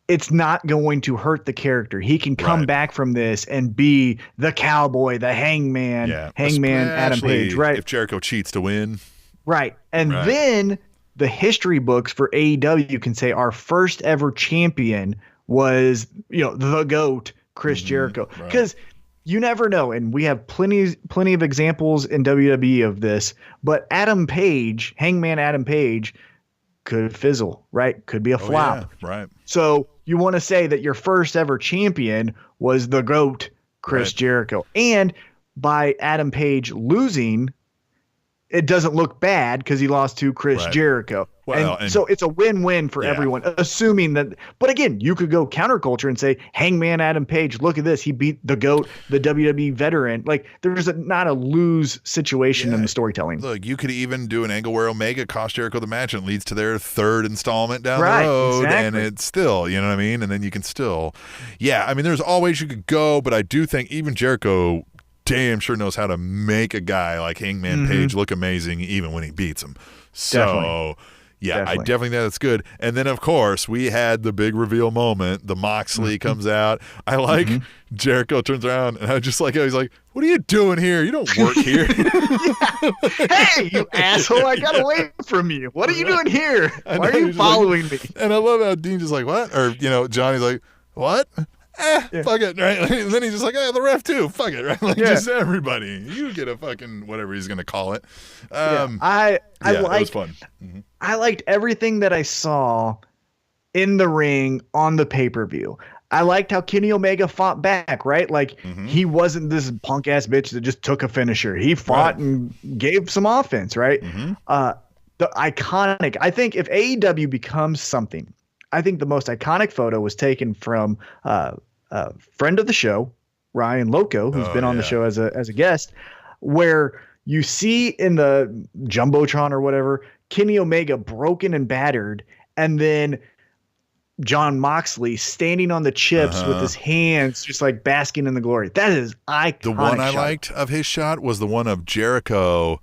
it's not going to hurt the character. He can come back from this and be the cowboy, the hangman, Adam Page, right? If Jericho cheats to win. Right. And then the history books for AEW can say our first ever champion was, the GOAT, Chris Jericho. Because you never know. And we have plenty of examples in WWE of this, but Adam Page, Hangman Adam Page, could fizzle, right? Could be a flop. Yeah, right. So you want to say that your first ever champion was the GOAT, Chris Jericho. And by Adam Page losing, it doesn't look bad because he lost to Chris Jericho. Well, and so it's a win-win for everyone, assuming that. But again, you could go counterculture and say, Hangman Adam Page, look at this. He beat the GOAT, the WWE veteran. Like, there's not a lose situation in the storytelling. Look, you could even do an angle where Omega cost Jericho the match and it leads to their third installment down the road. Exactly. And it's still, you know what I mean? And then you can still, there's always you could go, but I do think even Jericho damn sure knows how to make a guy like Hangman Page look amazing even when he beats him. So, definitely. I definitely think that's good. And then, of course, we had the big reveal moment. The Moxley comes out. I like Jericho turns around, and I just like how he's like, what are you doing here? You don't work here. Hey, you asshole. I got away from you. What are you doing here? Why are you following me? And I love how Dean's just like, what? Or, Johnny's like, what? Fuck it, right? And then he's just like, the ref too. Fuck it, right? Like, just everybody. You get a fucking whatever he's gonna call it. It was fun. I liked everything that I saw in the ring on the pay-per-view. I liked how Kenny Omega fought back, right? Like, he wasn't this punk ass bitch that just took a finisher. He fought and gave some offense, right? The iconic. I think if AEW becomes something, I think the most iconic photo was taken from a friend of the show, Ryan Loco, who's been on the show as a guest, where you see in the Jumbotron or whatever, Kenny Omega broken and battered, and then Jon Moxley standing on the chips with his hands just like basking in the glory. That is iconic. The one I liked of his shot was the one of Jericho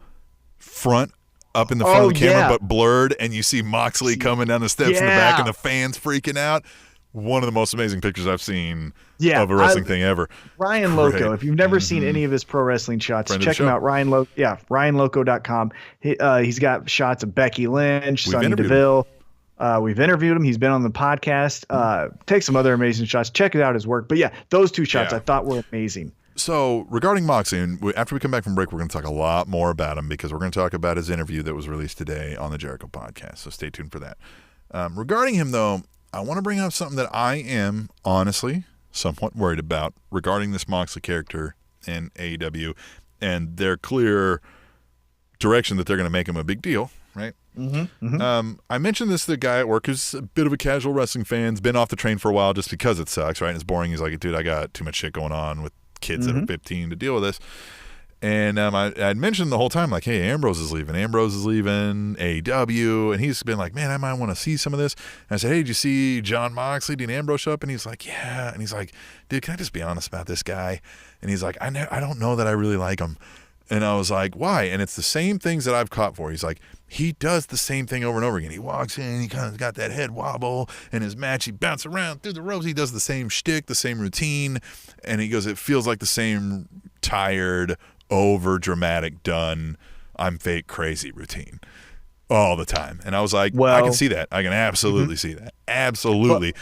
up in the front of the camera, but blurred, and you see Moxley coming down the steps in the back, and the fans freaking out. One of the most amazing pictures I've seen of a wrestling thing ever. Ryan Loco, if you've never seen any of his pro wrestling shots, check him out. RyanLoco.com. He's got shots of Becky Lynch, Sonya Deville. We've interviewed him. He's been on the podcast. Take some other amazing shots. Check out his work. But those two shots I thought were amazing. So regarding Moxley, and after we come back from break, we're going to talk a lot more about him because we're going to talk about his interview that was released today on the Jericho podcast. So stay tuned for that. Regarding him, though, I want to bring up something that I am honestly somewhat worried about regarding this Moxley character in AEW and their clear direction that they're going to make him a big deal, right? I mentioned this to the guy at work who's a bit of a casual wrestling fan, has been off the train for a while just because it sucks, right? And it's boring. He's like, dude, I got too much shit going on with kids that are 15 to deal with this. And I'd mentioned the whole time, like, hey, Ambrose is leaving AEW, and he's been like, man, I might want to see some of this. And I said, hey, did you see Jon Moxley, Dean Ambrose show up? And he's like, yeah. And he's like, dude, can I just be honest about this guy? And he's like, I don't know that I really like him. And I was like, why? And it's the same things that I've caught for. He's like, he does the same thing over and over again. He walks in, he kind of got that head wobble, and his match, he bounces around through the ropes. He does the same shtick, the same routine. And he goes, it feels like the same tired, over dramatic, done, I'm fake crazy routine all the time. And I was like, I can see that. I can absolutely see that. Absolutely.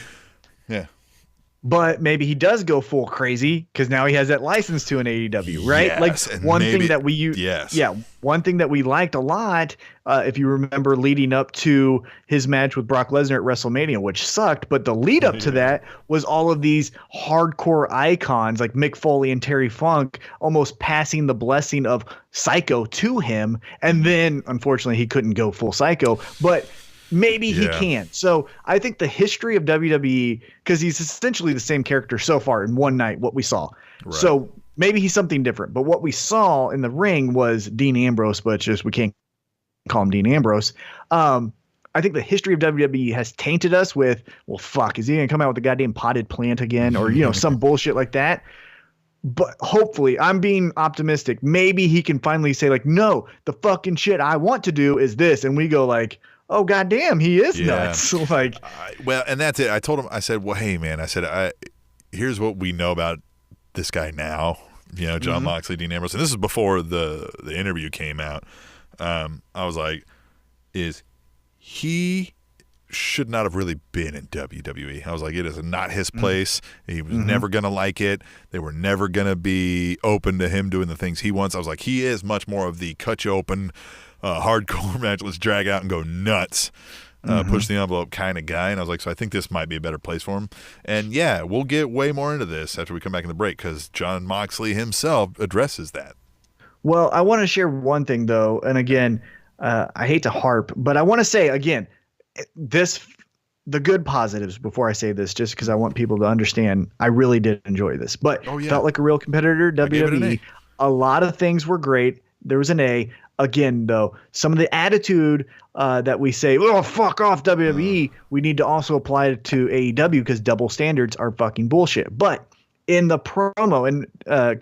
But maybe he does go full crazy because now he has that license to an AEW, right? Yes, like one thing that we liked a lot, if you remember leading up to his match with Brock Lesnar at WrestleMania, which sucked, but the lead up to that was all of these hardcore icons like Mick Foley and Terry Funk almost passing the blessing of Psycho to him. And then, unfortunately, he couldn't go full Psycho, but maybe he can. So I think the history of WWE, because he's essentially the same character so far in one night, what we saw. Right. So maybe he's something different. But what we saw in the ring was Dean Ambrose, but just we can't call him Dean Ambrose. I think the history of WWE has tainted us with, well, fuck, is he going to come out with a goddamn potted plant again? Or, some bullshit like that. But hopefully, I'm being optimistic. Maybe he can finally say, like, no, the fucking shit I want to do is this. And we go like, oh, goddamn, he is nuts. Like, well, and that's it. I told him, I said, well, hey, man, here's what we know about this guy now. Jon Moxley, Dean Ambrose. And this is before the interview came out. I was like, he should not have really been in WWE. I was like, it is not his place. He was never going to like it. They were never going to be open to him doing the things he wants. I was like, he is much more of the cut you open, hardcore match, let's drag out and go nuts, push the envelope kind of guy. And I was like, so I think this might be a better place for him. And yeah, we'll get way more into this after we come back in the break because Jon Moxley himself addresses that. Well, I want to share one thing, though. And again, I hate to harp, but I want to say, again, the good positives before I say this, just because I want people to understand I really did enjoy this. But felt like a real competitor, WWE. A lot of things were great. There was an A. Again, though, some of the attitude that we say, oh, fuck off WWE, we need to also apply it to AEW because double standards are fucking bullshit. But in the promo, and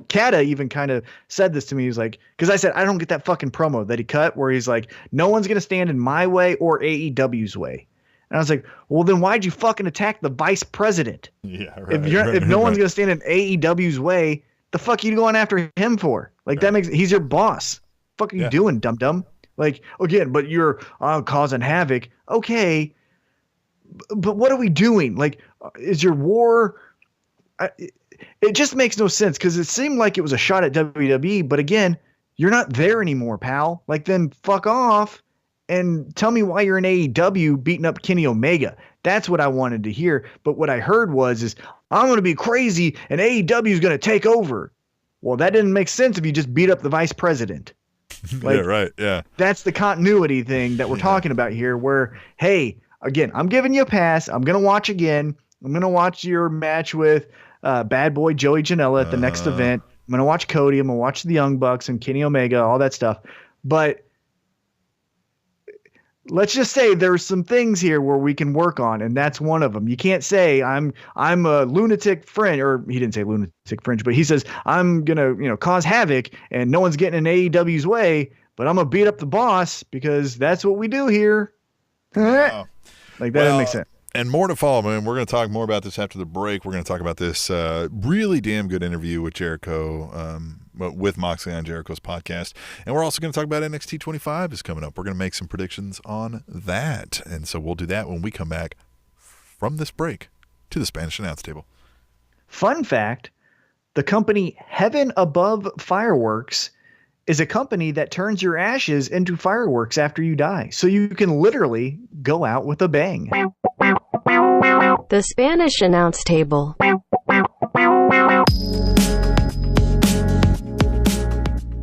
Kata even kind of said this to me. He's like, because I said, I don't get that fucking promo that he cut where he's like, no one's going to stand in my way or AEW's way. And I was like, well, then why'd you fucking attack the vice president? Yeah, right. If no one's going to stand in AEW's way, the fuck are you going after him for? Like, that makes, he's your boss. Fuck are you doing, dum-dum? Like, again, but you're causing havoc. Okay. But what are we doing? Like, is your war... It just makes no sense because it seemed like it was a shot at WWE, but again, you're not there anymore, pal. Like, then fuck off and tell me why you're in AEW beating up Kenny Omega. That's what I wanted to hear. But what I heard was I'm going to be crazy and AEW is going to take over. Well, that didn't make sense if you just beat up the vice president. Like, yeah, right. Yeah. That's the continuity thing that we're talking about here where, hey, again, I'm giving you a pass. I'm going to watch again. I'm going to watch your match with Bad Boy Joey Janela at the next event. I'm going to watch Cody. I'm going to watch the Young Bucks and Kenny Omega, all that stuff. But let's just say there's some things here where we can work on, and that's one of them. You can't say I'm a lunatic fringe, or he didn't say lunatic fringe, but he says I'm going to cause havoc and no one's getting in AEW's way, but I'm going to beat up the boss because that's what we do here. Like, that doesn't make sense. And more to follow, man. We're going to talk more about this after the break. We're going to talk about this really damn good interview with Jericho, with Moxley on Jericho's podcast. And we're also going to talk about NXT 25 is coming up. We're going to make some predictions on that. And so we'll do that when we come back from this break to the Spanish Announce Table. Fun fact, the company Heaven Above Fireworks is a company that turns your ashes into fireworks after you die. So you can literally go out with a bang. The Spanish Announce Table.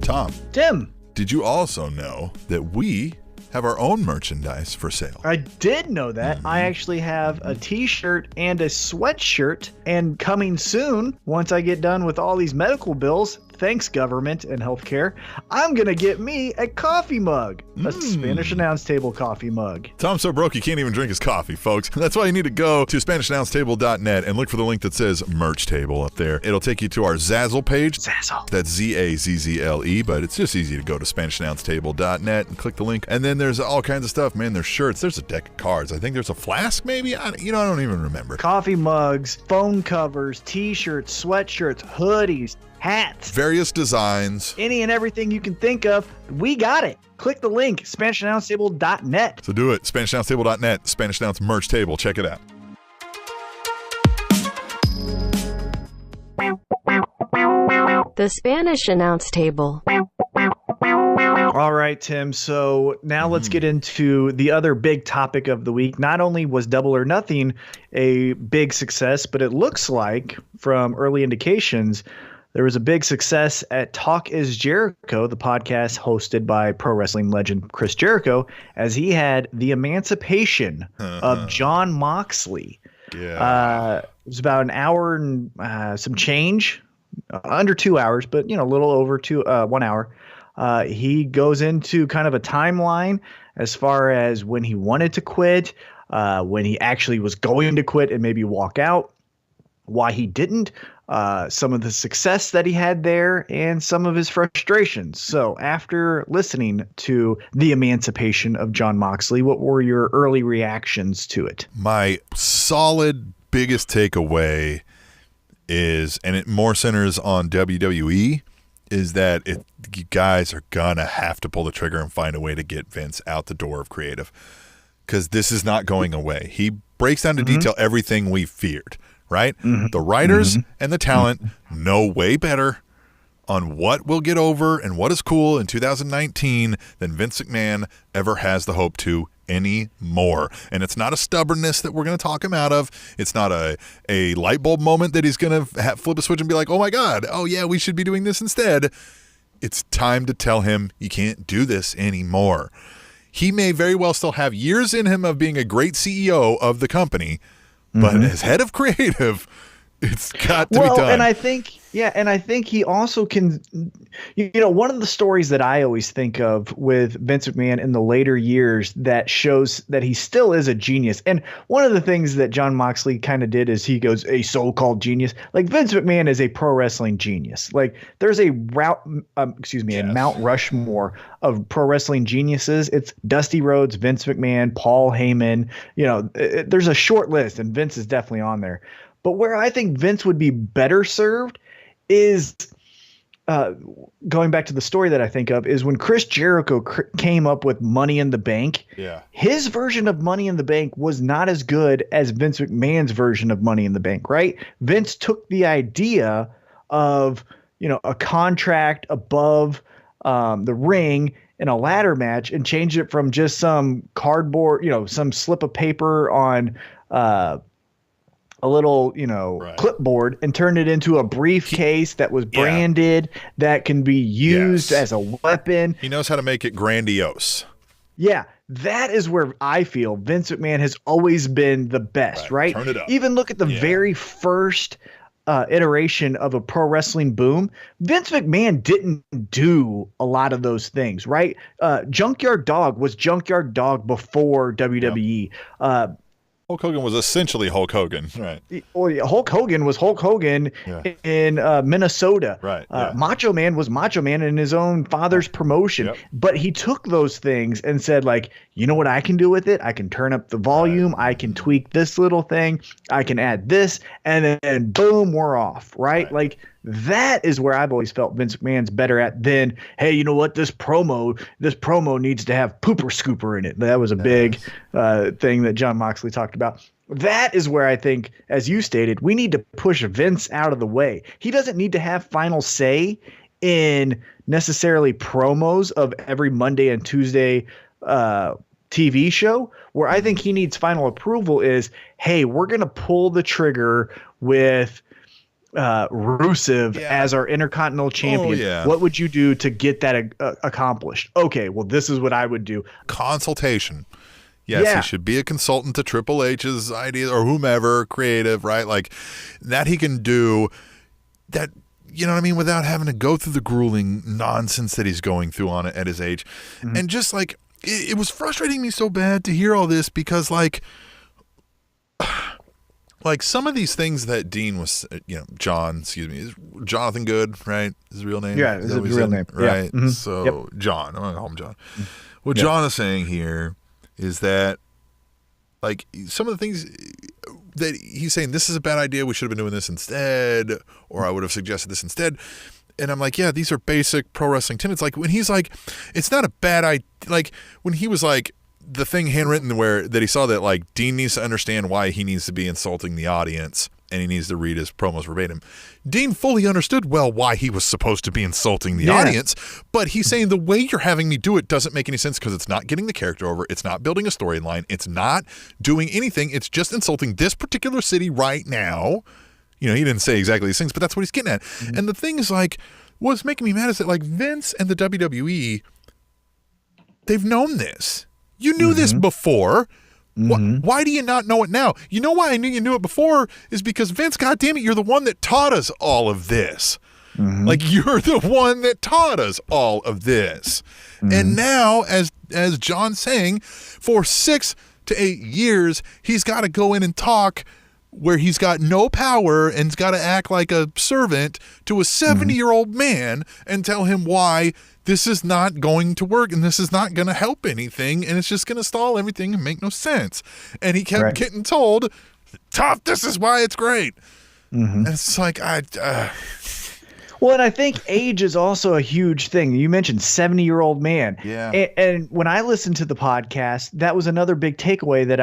Tom. Tim. Did you also know that we have our own merchandise for sale? I did know that. I actually have a t-shirt and a sweatshirt, and coming soon, once I get done with all these medical bills, thanks government and healthcare, I'm going to get me a coffee mug, a Spanish Announce Table coffee mug. Tom's so broke he can't even drink his coffee, folks. That's why you need to go to SpanishAnnounceTable.net and look for the link that says Merch Table up there. It'll take you to our Zazzle page. Zazzle. That's Zazzle, but it's just easy to go to SpanishAnnounceTable.net and click the link. And then there's all kinds of stuff, man. There's shirts. There's a deck of cards. I think there's a flask, maybe? I don't even remember. Coffee mugs, phone covers, t-shirts, sweatshirts, hoodies, hats. Various designs. Any and everything you can think of, we got it. Click the link, SpanishAnnounceTable.net. So do it. SpanishAnnounceTable.net, Spanish Announce Merch Table. Check it out. The Spanish Announce Table. All right, Tim. So now let's get into the other big topic of the week. Not only was Double or Nothing a big success, but it looks like from early indications, there was a big success at Talk is Jericho, the podcast hosted by pro wrestling legend Chris Jericho, as he had the emancipation of Jon Moxley. Yeah. It was about an hour and some change. under 2 hours, but a little over 1 hour. He goes into kind of a timeline as far as when he wanted to quit, when he actually was going to quit and maybe walk out, why he didn't, some of the success that he had there, and some of his frustrations. So after listening to The Emancipation of Jon Moxley, what were your early reactions to it? My solid biggest takeaway is, and it more centers on WWE, is that you guys are gonna have to pull the trigger and find a way to get Vince out the door of creative, because this is not going away. He breaks down to detail everything we feared, right? The writers and the talent know way better on what will get over and what is cool in 2019 than Vince McMahon ever has the hope to anymore. And it's not a stubbornness that we're going to talk him out of. It's not a light bulb moment that he's going to flip a switch and be like, oh my God, oh yeah, we should be doing this instead. It's time to tell him you can't do this anymore. He may very well still have years in him of being a great CEO of the company, but as head of creative, it's got to be done. And I think he also can, one of the stories that I always think of with Vince McMahon in the later years that shows that he still is a genius. And one of the things that Jon Moxley kind of did is he goes, a so-called genius. Like, Vince McMahon is a pro wrestling genius. Like, there's a Mount Rushmore of pro wrestling geniuses. It's Dusty Rhodes, Vince McMahon, Paul Heyman. There's a short list, and Vince is definitely on there. But where I think Vince would be better served is going back to the story that I think of is when Chris Jericho came up with Money in the Bank. Yeah, his version of Money in the Bank was not as good as Vince McMahon's version of Money in the Bank, right? Vince took the idea of, a contract above the ring in a ladder match and changed it from just some cardboard, some slip of paper on a little, clipboard, and turned it into a briefcase that was branded, that can be used as a weapon. He knows how to make it grandiose. Yeah, that is where I feel Vince McMahon has always been the best, right? Turn it up. Even look at the very first iteration of a pro wrestling boom. Vince McMahon didn't do a lot of those things, right? Junkyard Dog was Junkyard Dog before WWE. Hulk Hogan was essentially Hulk Hogan, right? Hulk Hogan was Hulk Hogan in Minnesota. Right. Macho Man was Macho Man in his own father's promotion. Yep. But he took those things and said, like, you know what I can do with it? I can turn up the volume. I can tweak this little thing. I can add this. And then boom, we're off, right? Like, that is where I've always felt Vince McMahon's better at than, hey, you know what? This promo needs to have pooper scooper in it. That was a big thing that Jon Moxley talked about. That is where I think, as you stated, we need to push Vince out of the way. He doesn't need to have final say in necessarily promos of every Monday and Tuesday TV show. Where I think he needs final approval is, hey, we're going to pull the trigger with Rusev as our Intercontinental Champion. What would you do to get that accomplished? Okay, well, this is what I would do. Consultation. Yes, he should be a consultant to Triple H's ideas or whomever, creative, right? Like, that he can do that, you know what I mean, without having to go through the grueling nonsense that he's going through on it at his age. And just like, it was frustrating me so bad to hear all this because, like some of these things that Dean was, is Jonathan Good, right? His real name? Yeah, his real name. Right. Yeah. So, John, I'm going to call him John. What John is saying here is that, like, some of the things that he's saying, this is a bad idea, we should have been doing this instead, or I would have suggested this instead. And I'm like, yeah, these are basic pro wrestling tenets. Like, when he's like, it's not a bad idea. Like, when he was like, the thing handwritten that he saw that, like, Dean needs to understand why he needs to be insulting the audience and he needs to read his promos verbatim. Dean fully understood why he was supposed to be insulting the audience, but he's saying the way you're having me do it doesn't make any sense because it's not getting the character over, it's not building a storyline, it's not doing anything, it's just insulting this particular city right now. He didn't say exactly these things, but that's what he's getting at. And the thing is, like, what's making me mad is that, like, Vince and the WWE, they've known this. You knew this before, Why do you not know it now? You know why I knew you knew it before is because Vince, goddammit, you're the one that taught us all of this. Like, you're the one that taught us all of this. And now, as John's saying, for 6 to 8 years, he's got to go in and talk where he's got no power and he's got to act like a servant to a 70-year-old man and tell him why this is not going to work and this is not going to help anything and it's just going to stall everything and make no sense. And he kept getting told, tough, this is why it's great. And it's like, well, and I think age is also a huge thing. You mentioned 70-year-old man. Yeah. And when I listened to the podcast, that was another big takeaway that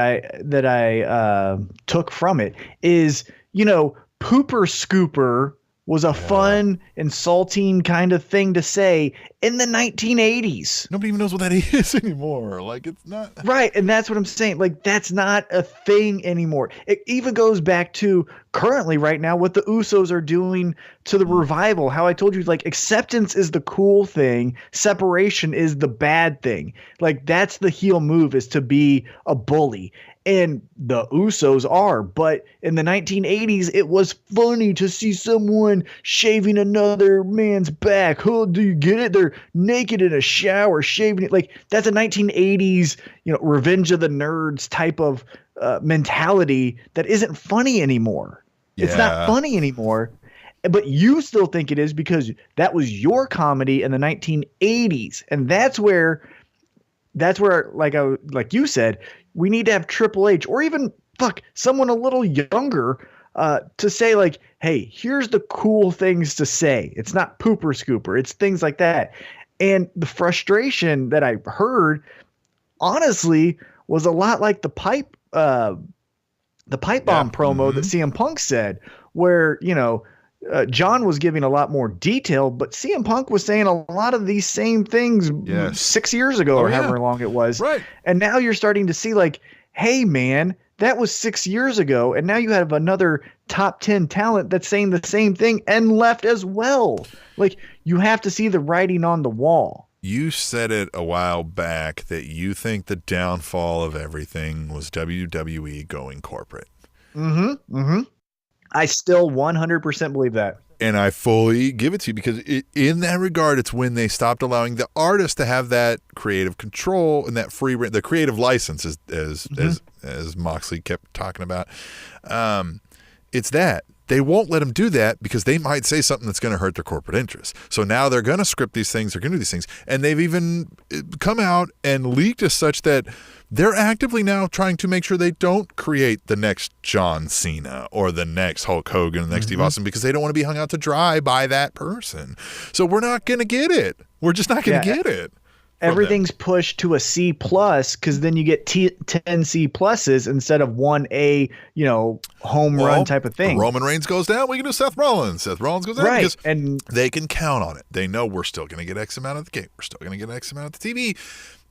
I took from it is, pooper scooper was a fun, insulting kind of thing to say in the 1980s. Nobody even knows what that is anymore. Like, it's not. Right. And that's what I'm saying. Like, that's not a thing anymore. It even goes back to currently right now what the Usos are doing to the Revival. How I told you, like, acceptance is the cool thing. Separation is the bad thing. Like, that's the heel move, is to be a bully. And the Usos are, but in the 1980s, it was funny to see someone shaving another man's back. Oh, do you get it? They're naked in a shower, shaving it. Like, that's a 1980s, Revenge of the Nerds type of mentality that isn't funny anymore. Yeah. It's not funny anymore. But you still think it is because that was your comedy in the 1980s. And that's where, like you said, we need to have Triple H or even someone a little younger to say, like, hey, here's the cool things to say. It's not pooper scooper. It's things like that. And the frustration that I heard, honestly, was a lot like the pipe bomb promo that CM Punk said, where, John was giving a lot more detail, but CM Punk was saying a lot of these same things 6 years ago or however long it was. Right. And now you're starting to see, like, hey, man, that was 6 years ago. And now you have another top 10 talent that's saying the same thing and left as well. Like, you have to see the writing on the wall. You said it a while back that you think the downfall of everything was WWE going corporate. I still 100% believe that. And I fully give it to you because in that regard, it's when they stopped allowing the artist to have that creative control and that the creative license, as Moxley kept talking about. It's that. They won't let them do that because they might say something that's going to hurt their corporate interests. So now they're going to script these things. They're going to do these things. And they've even come out and leaked as such that they're actively now trying to make sure they don't create the next John Cena or the next Hulk Hogan or the next Steve Austin because they don't want to be hung out to dry by that person. So we're not going to get it. We're just not going to get it. Everything's pushed to a C plus because then you get 10 C pluses instead of 1A, home run type of thing. Roman Reigns goes down, we can do Seth Rollins. Seth Rollins goes down because they can count on it. They know we're still going to get X amount at the gate. We're still going to get X amount at the TV.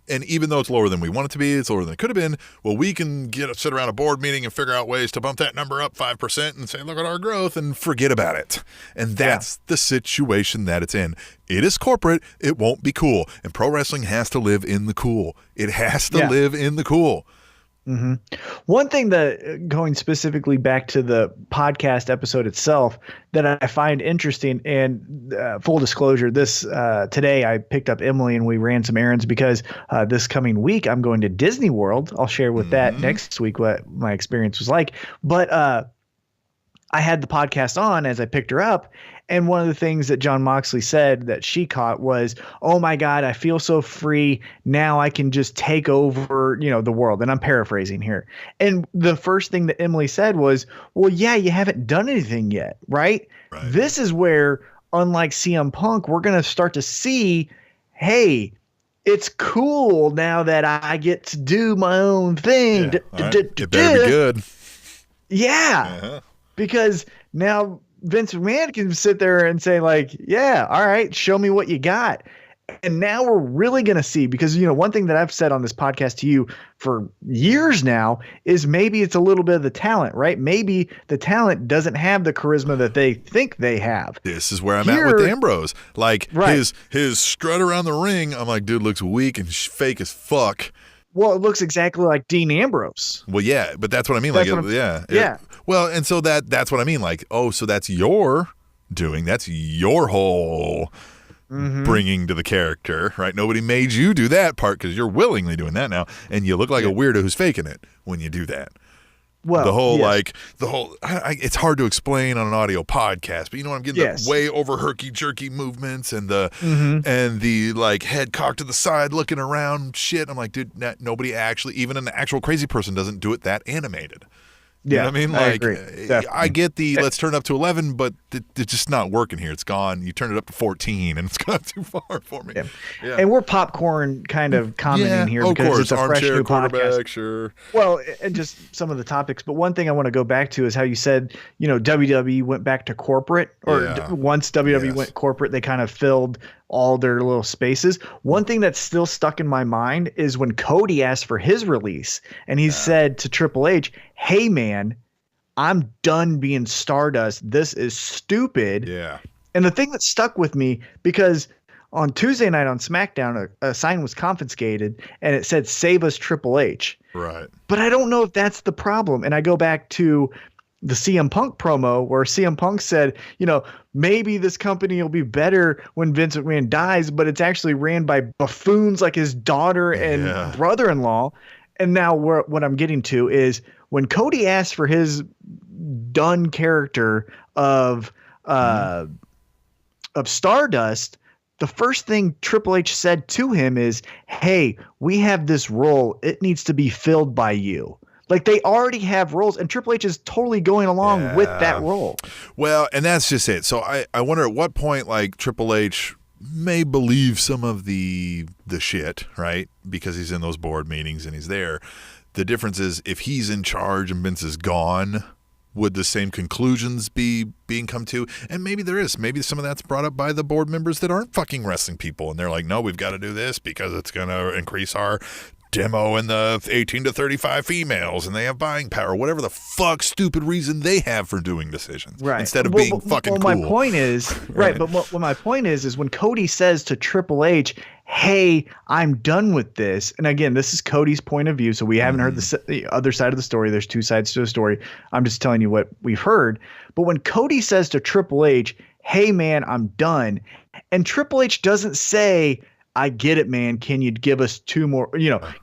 And even though it's lower than we want it to be, it's lower than it could have been, well, we can sit around a board meeting and figure out ways to bump that number up 5% and say, look at our growth and forget about it. And that's the situation that it's in. It is corporate. It won't be cool. And pro wrestling has to live in the cool. It has to live in the cool. One thing that, going specifically back to the podcast episode itself, that I find interesting, and full disclosure, this today I picked up Emily and we ran some errands because this coming week I'm going to Disney World. I'll share with that next week what my experience was like. But I had the podcast on as I picked her up. And one of the things that Jon Moxley said that she caught was, oh, my God, I feel so free. Now I can just take over, the world. And I'm paraphrasing here. And the first thing that Emily said was, well, yeah, you haven't done anything yet. Right. This is where, unlike CM Punk, we're going to start to see, hey, it's cool now that I get to do my own thing. It better be good. Yeah. Because now Vince McMahon can sit there and say, like, yeah, all right, show me what you got. And now we're really going to see, because, one thing that I've said on this podcast to you for years now is maybe it's a little bit of the talent, right? Maybe the talent doesn't have the charisma that they think they have. This is where I'm at with Ambrose. Like his strut around the ring, I'm like, dude looks weak and fake as fuck. Well, it looks exactly like Dean Ambrose. Well, yeah, but that's what I mean. That's Like, what yeah. Well, and so that's what I mean. Like, oh, so that's your doing. That's your whole bringing to the character, right? Nobody made you do that part because you're willingly doing that now, and you look like a weirdo who's faking it when you do that. Well, it's hard to explain on an audio podcast, but you know what I'm getting? The way over herky jerky movements and the like head cocked to the side looking around shit. I'm like, dude, nobody actually, even an actual crazy person doesn't do it that animated. You know what I mean? Like, I get the let's turn it up to 11, but it's just not working here. It's gone. You turn it up to 14, and it's gone too far for me. Yeah. And we're popcorn kind of commenting here because it's a fresh new podcast. Sure. Well, and just some of the topics. But one thing I want to go back to is how you said, WWE went back to corporate, or once WWE went corporate, they kind of filled all their little spaces. One thing that's still stuck in my mind is when Cody asked for his release, and he said to Triple H, "Hey man, I'm done being Stardust. This is stupid." Yeah. And the thing that stuck with me, because on Tuesday night on SmackDown, a sign was confiscated and it said, "Save us, Triple H." Right. But I don't know if that's the problem. And I go back to the CM Punk promo where CM Punk said, maybe this company will be better when Vince McMahon dies, but it's actually ran by buffoons like his daughter and brother-in-law. And now what I'm getting to is when Cody asked for his done character of Stardust, the first thing Triple H said to him is, "Hey, we have this role. It needs to be filled by you." Like, they already have roles, and Triple H is totally going along with that role. Well, and that's just it. So I wonder at what point, like, Triple H may believe some of the shit, right? Because he's in those board meetings and he's there. The difference is if he's in charge and Vince is gone, would the same conclusions be being come to? And maybe there is. Maybe some of that's brought up by the board members that aren't fucking wrestling people. And they're like, no, we've got to do this because it's going to increase our demo in the 18 to 35 females and they have buying power, whatever the fuck stupid reason they have for doing decisions, right? Instead of being fucking cool. My point is, right, but what my point is when Cody says to Triple H, "Hey, I'm done with this," and again, this is Cody's point of view, so we haven't heard the other side of the story. There's two sides to a story. I'm just telling you what we've heard. But when Cody says to Triple H, "Hey man, I'm done," and Triple H doesn't say, "I get it, man. Can you give us two more?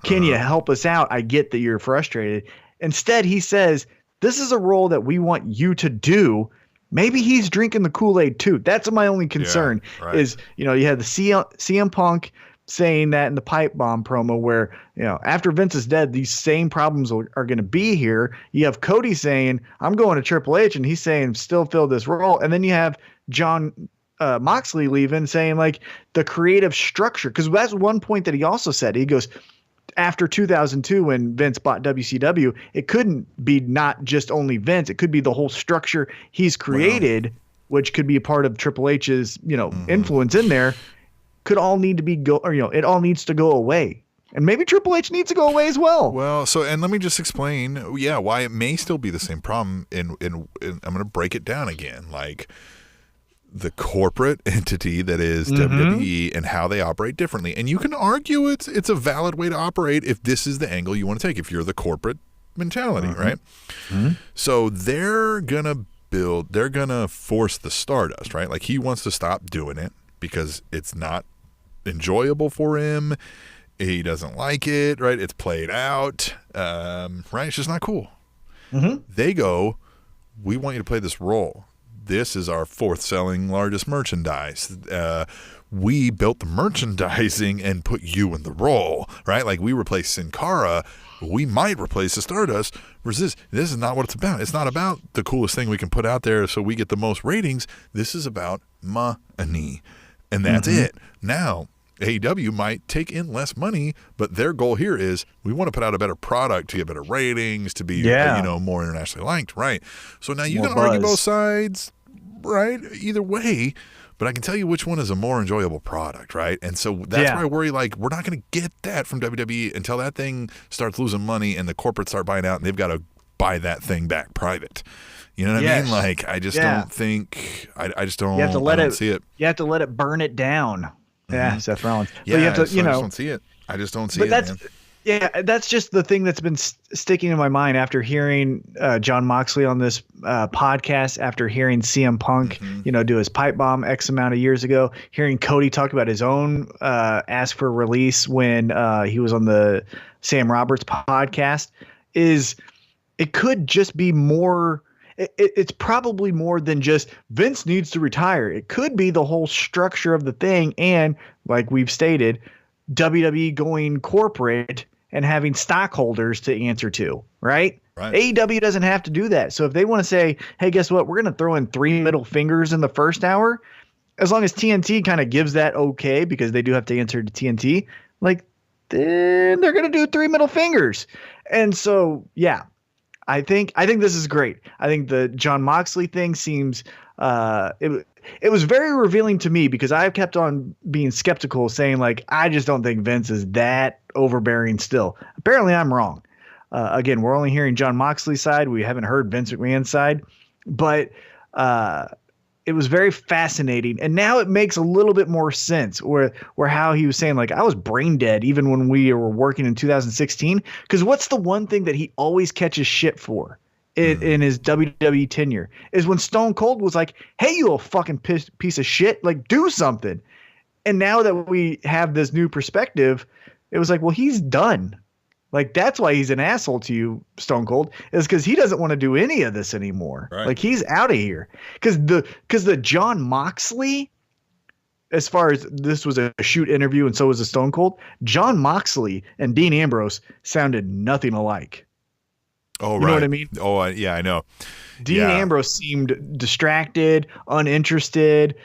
Can you help us out? I get that you're frustrated." Instead, he says, "This is a role that we want you to do." Maybe he's drinking the Kool-Aid too. That's my only concern. Is you had the CM Punk saying that in the pipe bomb promo where after Vince is dead, these same problems are going to be here. You have Cody saying, "I'm going to Triple H," and he's saying, "Still fill this role," and then you have Jon Moxley leaving saying like the creative structure, because that's one point that he also said. He goes, after 2002 when Vince bought WCW, it couldn't be not just only Vince, it could be the whole structure he's created, which could be a part of Triple H's influence in there, could all need to be it all needs to go away. And maybe Triple H needs to go away as well. Well, and let me just explain why it may still be the same problem, and I'm going to break it down again. Like, the corporate entity that is WWE and how they operate differently. And you can argue it's a valid way to operate if this is the angle you want to take, if you're the corporate mentality, right? So they're going to force the Stardust, right? Like, he wants to stop doing it because it's not enjoyable for him. He doesn't like it, right? It's played out, right? It's just not cool. They go, "We want you to play this role. This is our fourth selling largest merchandise. We built the merchandising and put you in the role," right? Like, we replace Sin Cara, we might replace the Stardust. Versus this is not what it's about. It's not about the coolest thing we can put out there so we get the most ratings. This is about money, and that's it. Now, AEW might take in less money, but their goal here is we want to put out a better product to get better ratings, to be more internationally liked, right? So now you can argue both sides, right? Either way, but I can tell you which one is a more enjoyable product, right? And so that's why I worry, like, we're not going to get that from WWE until that thing starts losing money and the corporates start buying out and they've got to buy that thing back private. You know what I mean? Like, I just don't think, I just don't, see it. You have to let it burn it down. Yeah, Seth Rollins. Yeah, but you have to, I just don't see it. I just don't see it, man. Yeah, that's just the thing that's been sticking in my mind after hearing Jon Moxley on this podcast, after hearing CM Punk, do his pipe bomb X amount of years ago, hearing Cody talk about his own ask for release when he was on the Sam Roberts podcast, is it could just be more. It's probably more than just Vince needs to retire. It could be the whole structure of the thing. And like we've stated, WWE going corporate and having stockholders to answer to, right? AEW doesn't have to do that. So if they want to say, hey, guess what? We're going to throw in 3 middle fingers in the first hour, as long as TNT kind of gives that okay, because they do have to answer to TNT, like, then they're going to do 3 middle fingers. And so, yeah, I think this is great. I think the Jon Moxley thing seems it was very revealing to me, because I've kept on being skeptical, saying like, I just don't think Vince is that overbearing still. Apparently I'm wrong. Again, we're only hearing Jon Moxley's side. We haven't heard Vince McMahon's side, but it was very fascinating. And now it makes a little bit more sense where how he was saying, like, I was brain dead even when we were working in 2016. Because what's the one thing that he always catches shit for in his WWE tenure is when Stone Cold was like, hey, you a fucking piece of shit, like, do something. And now that we have this new perspective, it was like, well, he's done. Like, that's why he's an asshole to you, Stone Cold, is because he doesn't want to do any of this anymore. Right. Like, he's out of here. Because the Jon Moxley, as far as this was a shoot interview and so was a Stone Cold, Jon Moxley and Dean Ambrose sounded nothing alike. Oh, you know what I mean? Oh, yeah, I know. Dean Ambrose seemed distracted, uninterested,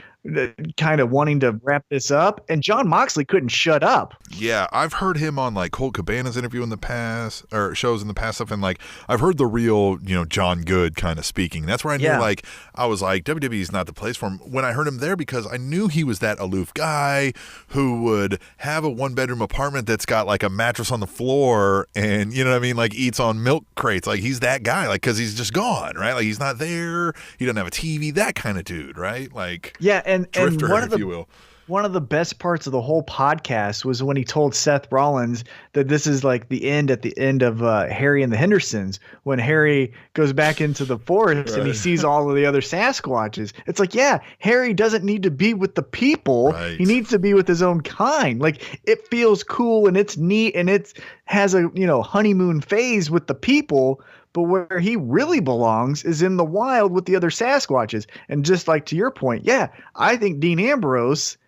kind of wanting to wrap this up, and Jon Moxley couldn't shut up. Yeah, I've heard him on like Colt Cabana's interview in the past, or shows in the past stuff, and like I've heard the real, John Good kind of speaking. That's where I knew, like, I was like, WWE is not the place for him when I heard him there, because I knew he was that aloof guy who would have a 1-bedroom apartment that's got like a mattress on the floor, and like eats on milk crates. Like, he's that guy, like, because he's just gone, right? Like, he's not there. He doesn't have a TV. That kind of dude, right? Like, yeah, and drifter, one of if you will. One of the best parts of the whole podcast was when he told Seth Rollins that this is like the end of Harry and the Hendersons, when Harry goes back into the forest and he sees all of the other Sasquatches. It's like, yeah, Harry doesn't need to be with the people. Right. He needs to be with his own kind. Like, it feels cool and it's neat and it has a, honeymoon phase with the people. But where he really belongs is in the wild with the other Sasquatches. And just like to your point, yeah, I think Dean Ambrose,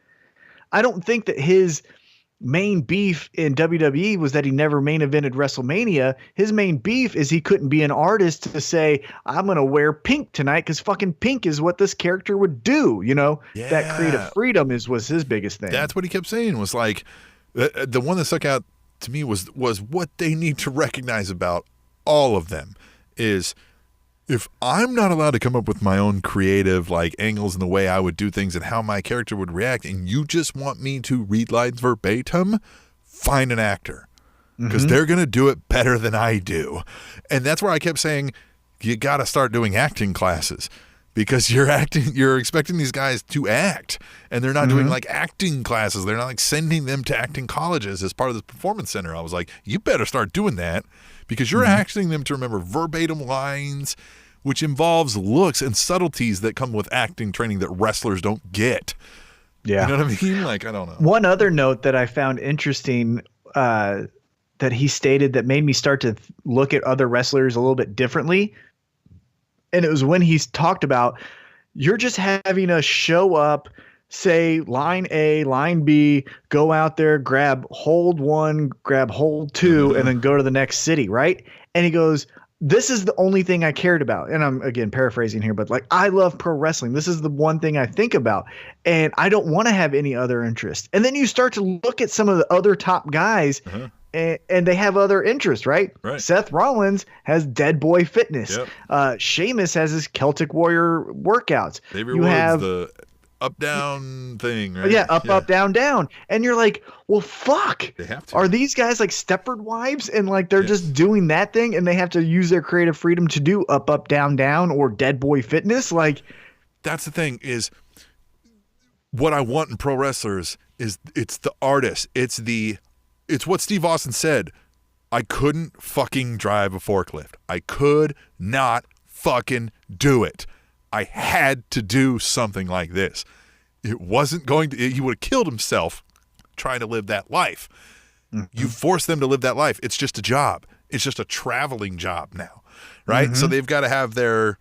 I don't think that his main beef in WWE was that he never main evented WrestleMania. His main beef is he couldn't be an artist to say, I'm going to wear pink tonight because fucking pink is what this character would do. That creative freedom was his biggest thing. That's what he kept saying, was like, the one that stuck out to me was what they need to recognize about all of them is, if I'm not allowed to come up with my own creative like angles and the way I would do things and how my character would react, and you just want me to read lines verbatim, find an actor, because they're going to do it better than I do. And that's where I kept saying, you got to start doing acting classes, because you're expecting these guys to act, and they're not doing like acting classes. They're not like sending them to acting colleges as part of the performance center. I was like, you better start doing that, because you're asking them to remember verbatim lines, which involves looks and subtleties that come with acting training that wrestlers don't get. Yeah. You know what I mean? Like, I don't know. One other note that I found interesting that he stated that made me start to look at other wrestlers a little bit differently. And it was when he's talked about, you're just having us show up, say line A, line B, go out there, grab hold 1, grab hold 2, and then go to the next city, right? And he goes, this is the only thing I cared about. And I'm, again, paraphrasing here, but like, I love pro wrestling. This is the one thing I think about. And I don't want to have any other interest. And then you start to look at some of the other top guys, and they have other interests, right? Seth Rollins has Dead Boy Fitness. Sheamus has his Celtic Warrior workouts. You have the up-down thing, right? Yeah, up, down, down. And you're like, well, fuck. They have to. Are these guys like Stepford Wives? And like, they're just doing that thing, and they have to use their creative freedom to do up, down, down, or Dead Boy Fitness? Like, that's the thing, is what I want in pro wrestlers is it's the artist. It's what Steve Austin said. I couldn't fucking drive a forklift. I could not fucking do it. I had to do something like this. It wasn't going to, he would have killed himself trying to live that life. Mm-hmm. You force them to live that life. It's just a job. It's just a traveling job now, right? Mm-hmm. So they've got to have their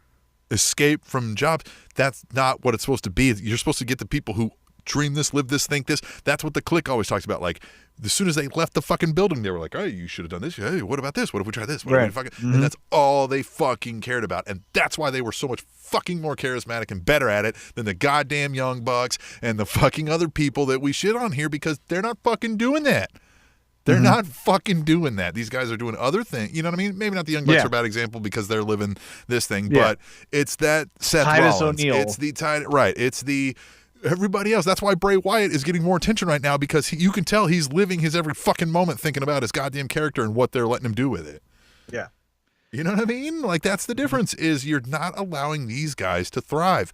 escape from jobs. That's not what it's supposed to be. You're supposed to get the people who dream this, live this, think this. That's what the Click always talks about. Like, as soon as they left the fucking building, they were like, "Hey, you should have done this. Hey, what about this? What if we try this? What if we fucking?" Mm-hmm. And that's all they fucking cared about. And that's why they were so much fucking more charismatic and better at it than the goddamn Young Bucks and the fucking other people that we shit on here, because they're not fucking doing that. They're not fucking doing that. These guys are doing other things. You know what I mean? Maybe not the Young Bucks are a bad example because they're living this thing, but it's that Seth Titus Rollins. O'Neil. It's the right. It's the everybody else. That's why Bray Wyatt is getting more attention right now, because you can tell he's living his every fucking moment thinking about his goddamn character and what they're letting him do with it. Yeah. You know what I mean? Like, that's the difference, is you're not allowing these guys to thrive.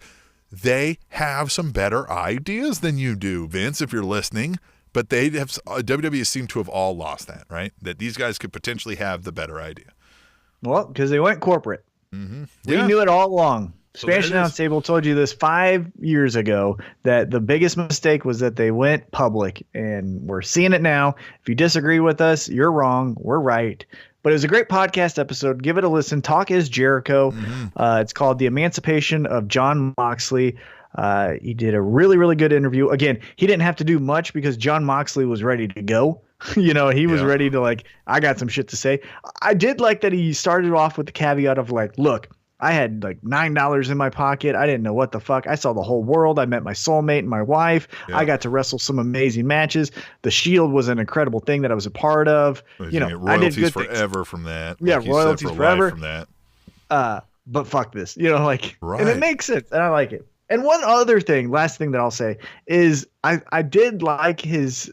They have some better ideas than you do, Vince, if you're listening. But they have, WWE seemed to have all lost that, right? That these guys could potentially have the better idea. Well, because they went corporate. Mm-hmm. We knew it all along. Spanish Announce Table told you this 5 years ago, that the biggest mistake was that they went public, and we're seeing it now. If you disagree with us, you're wrong. We're right. But it was a great podcast episode. Give it a listen. Talk is Jericho. Mm-hmm. It's called The Emancipation of Jon Moxley. He did a really, really good interview. Again, he didn't have to do much because Jon Moxley was ready to go. He was ready to, like, I got some shit to say. I did like that he started off with the caveat of, like, look, I had like $9 in my pocket. I didn't know what the fuck. I saw the whole world. I met my soulmate and my wife. Yeah. I got to wrestle some amazing matches. The Shield was an incredible thing that I was a part of. I did good forever things. From that. Yeah, like royalties forever from that. But fuck this. And it makes sense, and I like it. And one other thing, last thing that I'll say is I did like his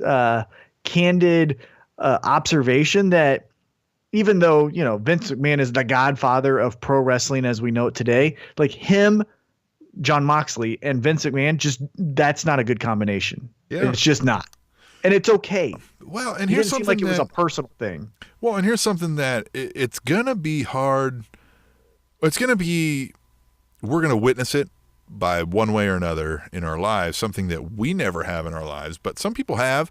candid observation that even though, Vince McMahon is the godfather of pro wrestling as we know it today, like him, Jon Moxley, and Vince McMahon, that's not a good combination. Yeah. It's just not. And it's okay. Well, and here's something it was a personal thing. Well, and here's something that it's going to be hard. It's going to be, we're going to witness it by one way or another in our lives, something that we never have in our lives, but some people have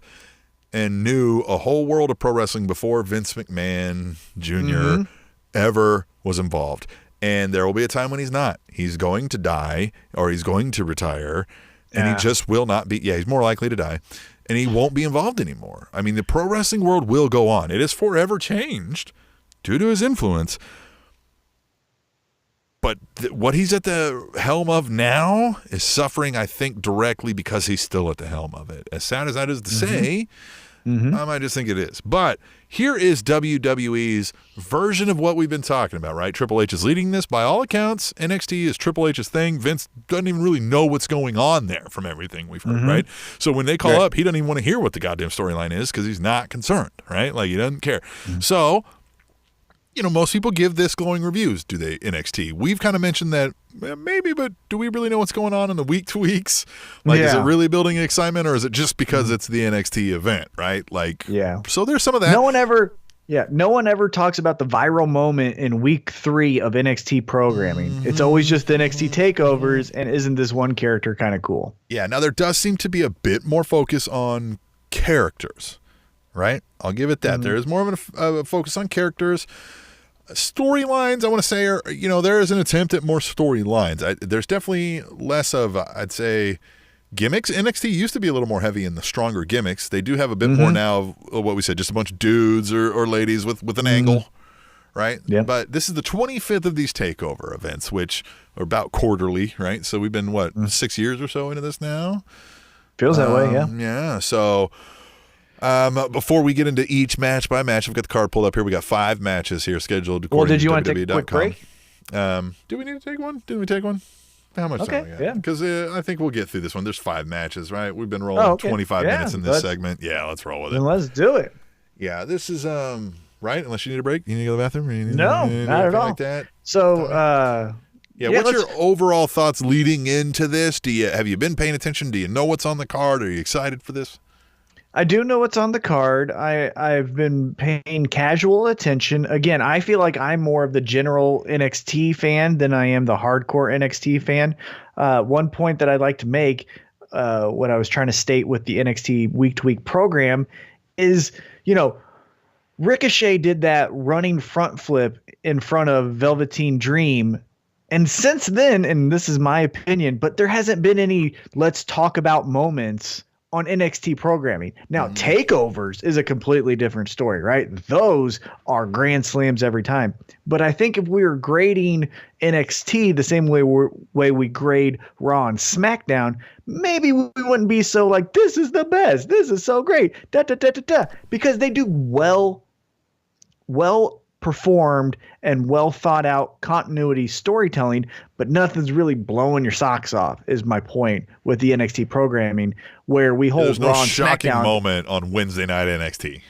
and knew a whole world of pro wrestling before Vince McMahon Jr. ever was involved. And there will be a time when he's not. He's going to die, or he's going to retire, and he just will not be. Yeah, he's more likely to die, and he won't be involved anymore. I mean, the pro wrestling world will go on. It has forever changed due to his influence. But what he's at the helm of now is suffering, I think, directly because he's still at the helm of it. As sad as that is to say, I might just think it is. But here is WWE's version of what we've been talking about, right? Triple H is leading this. By all accounts, NXT is Triple H's thing. Vince doesn't even really know what's going on there from everything we've heard, right? So when they call up, he doesn't even want to hear what the goddamn storyline is because he's not concerned, right? Like, he doesn't care. So, most people give this glowing reviews, do they, NXT? We've kind of mentioned that maybe, but do we really know what's going on in the week to weeks? Like, is it really building excitement, or is it just because it's the NXT event, right? Like, so there's some of that. No one ever talks about the viral moment in week 3 of NXT programming. It's always just the NXT takeovers, and isn't this one character kind of cool? Yeah, now there does seem to be a bit more focus on characters, right? I'll give it that. There is more of a focus on characters. Storylines, I want to say, there is an attempt at more storylines. There's definitely less of, I'd say, gimmicks. NXT used to be a little more heavy in the stronger gimmicks. They do have a bit more now of what we said, just a bunch of dudes or ladies with an angle, right? Yeah. But this is the 25th of these takeover events, which are about quarterly, right? So we've been, 6 years or so into this now? Feels that way, yeah. Yeah, so... before we get into each match by match, I've got the card pulled up here. We got 5 matches here scheduled. Well, did you want to take a quick break? Do we need to take one? Did we take one? How much time we got? Yeah. Because I think we'll get through this one. There's 5 matches, right? We've been rolling 25 minutes in this segment. Yeah, let's roll with it. Then let's do it. Yeah, this is right. Unless you need a break, you need to go to the bathroom. No, not at all. Like that. So, what's your overall thoughts leading into this? Have you been paying attention? Do you know what's on the card? Are you excited for this? I do know what's on the card. I've been paying casual attention. Again, I feel like I'm more of the general NXT fan than I am the hardcore NXT fan. One point that I'd like to make, what I was trying to state with the NXT week-to-week program is, Ricochet did that running front flip in front of Velveteen Dream. And since then, and this is my opinion, but there hasn't been any let's talk about moments on NXT programming. Now, takeovers is a completely different story, right? Those are grand slams every time. But I think if we were grading NXT the same way we grade Raw and SmackDown, maybe we wouldn't be so like, this is the best. This is so great. Because they do well performed and well thought out continuity storytelling, but nothing's really blowing your socks off is my point with the NXT programming, where we hold Raw and shocking SmackDown moment on Wednesday night NXT,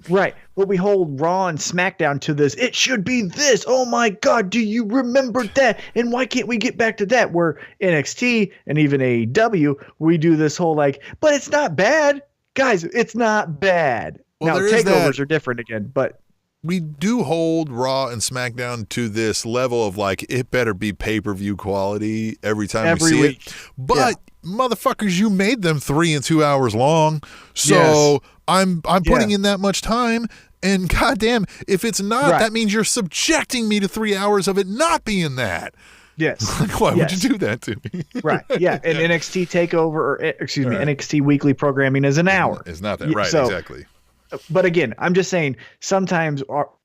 right, but we hold Raw and SmackDown to this, it should be this, oh my god, do you remember that, and why can't we get back to that? Where NXT and even AEW, we do this whole like, but it's not bad, guys, it's not bad. Now takeovers are different again, but we do hold Raw and SmackDown to this level of like, it better be pay-per-view quality every time we see week. it. But motherfuckers, you made them 3 and 2 hours long. So I'm putting in that much time. And goddamn, if it's not, that means you're subjecting me to 3 hours of it not being that. Yes. Like, why would you do that to me? Right. Yeah. And NXT Takeover, or NXT weekly programming is an hour. It's not that. Right. So, exactly. But again, I'm just saying sometimes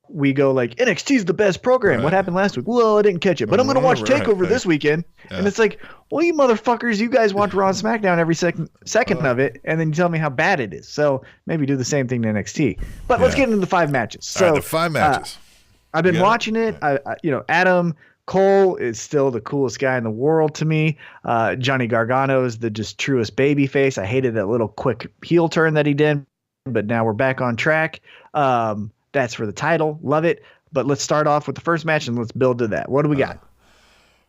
we go like, NXT's the best program. What happened last week? Well, I didn't catch it, but I'm going to watch Takeover this weekend. Yeah. And it's like, well, you motherfuckers, you guys watch Raw and SmackDown every second of it, and then you tell me how bad it is. So maybe do the same thing to NXT. But let's get into the 5 matches. So all right, the 5 matches. I've been watching it. Adam Cole is still the coolest guy in the world to me. Johnny Gargano is the just truest baby face. I hated that little quick heel turn that he did, but now we're back on track. That's for the title. Love it. But let's start off with the first match and let's build to that. What do we got?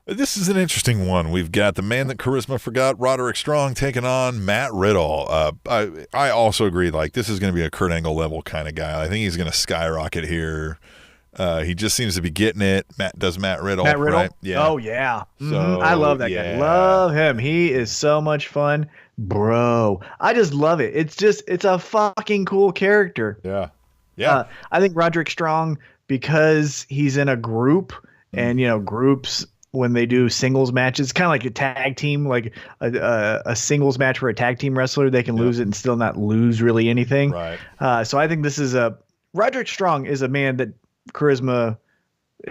This is an interesting one. We've got the man that charisma forgot, Roderick Strong, taking on Matt Riddle. I also agree, like, this is going to be a Kurt Angle level kind of guy. I think he's going to skyrocket here. He just seems to be getting it. Matt Riddle. Right? Yeah. Oh, yeah. So, I love that guy. Love him. He is so much fun. Bro, I just love it. It's a fucking cool character. Yeah. Yeah. I think Roderick Strong, because he's in a group, and groups, when they do singles matches, kind of like a tag team, like a singles match for a tag team wrestler, they can lose it and still not lose really anything. Right. So I think this is Roderick Strong is a man that charisma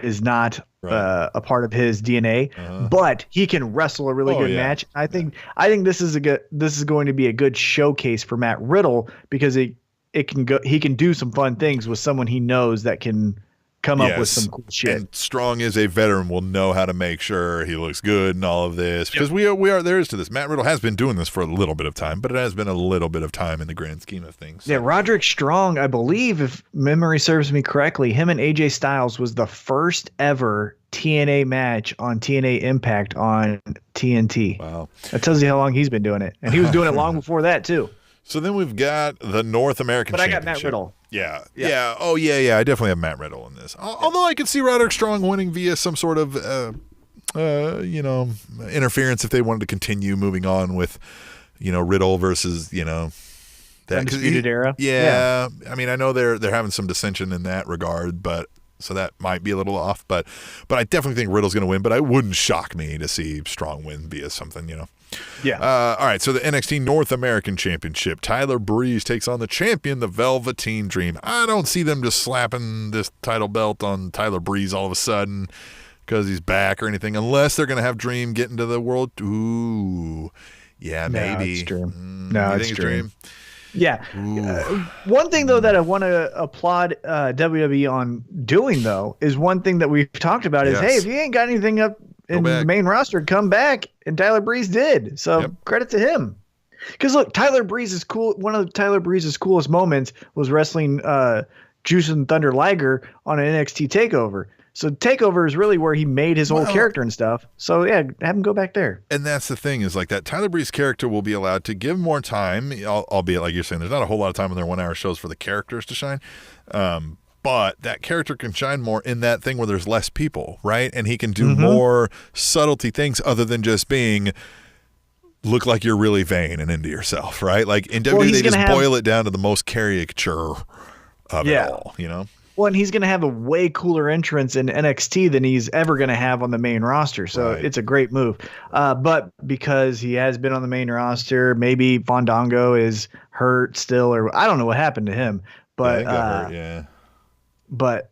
is not a part of his DNA, but he can wrestle a really good match. I think this is going to be a good showcase for Matt Riddle, because he can do some fun things with someone he knows that can come up with some cool shit. And Strong is a veteran, will know how to make sure he looks good and all of this, because we are there is to this. Matt Riddle has been doing this for a little bit of time, but it has been a little bit of time in the grand scheme of things. So. Yeah, Roderick Strong, I believe, if memory serves me correctly, him and AJ Styles was the first ever TNA match on TNA Impact on TNT. Wow. That tells you how long he's been doing it. And he was doing it long before that, too. So then we've got the North American Championship. But I got Matt Riddle. Yeah. Oh, yeah. I definitely have Matt Riddle in this. Although I could see Roderick Strong winning via some sort of, interference if they wanted to continue moving on with, Riddle versus, that Undisputed Era. Yeah. I mean, I know they're having some dissension in that regard, but so that might be a little off. But I definitely think Riddle's going to win. But it wouldn't shock me to see Strong win via something, Yeah. All right, so the NXT North American Championship. Tyler Breeze takes on the champion, the Velveteen Dream. I don't see them just slapping this title belt on Tyler Breeze all of a sudden because he's back or anything, unless they're going to have Dream get into the world. Ooh, yeah, maybe. No, it's Dream. It's Dream. Yeah. One thing, though, that I want to applaud WWE on doing, though, is one thing that we've talked about is, hey, if you ain't got anything up in the main roster, come back. And Tyler Breeze did. So credit to him. Because look, Tyler Breeze is cool. One of Tyler Breeze's coolest moments was wrestling Juice and Thunder Liger on an NXT Takeover. So Takeover is really where he made his whole character and stuff. So yeah, have him go back there. And that's the thing is like that Tyler Breeze character will be allowed to give more time, albeit like you're saying, there's not a whole lot of time in their 1 hour shows for the characters to shine. But that character can shine more in that thing where there's less people, right? And he can do more subtlety things other than just being look like you're really vain and into yourself, right? Like in WWE, they just boil it down to the most caricature of it all, you know? Well, and he's going to have a way cooler entrance in NXT than he's ever going to have on the main roster. So it's a great move. But because he has been on the main roster, maybe Fandango is hurt still, or I don't know what happened to him. But But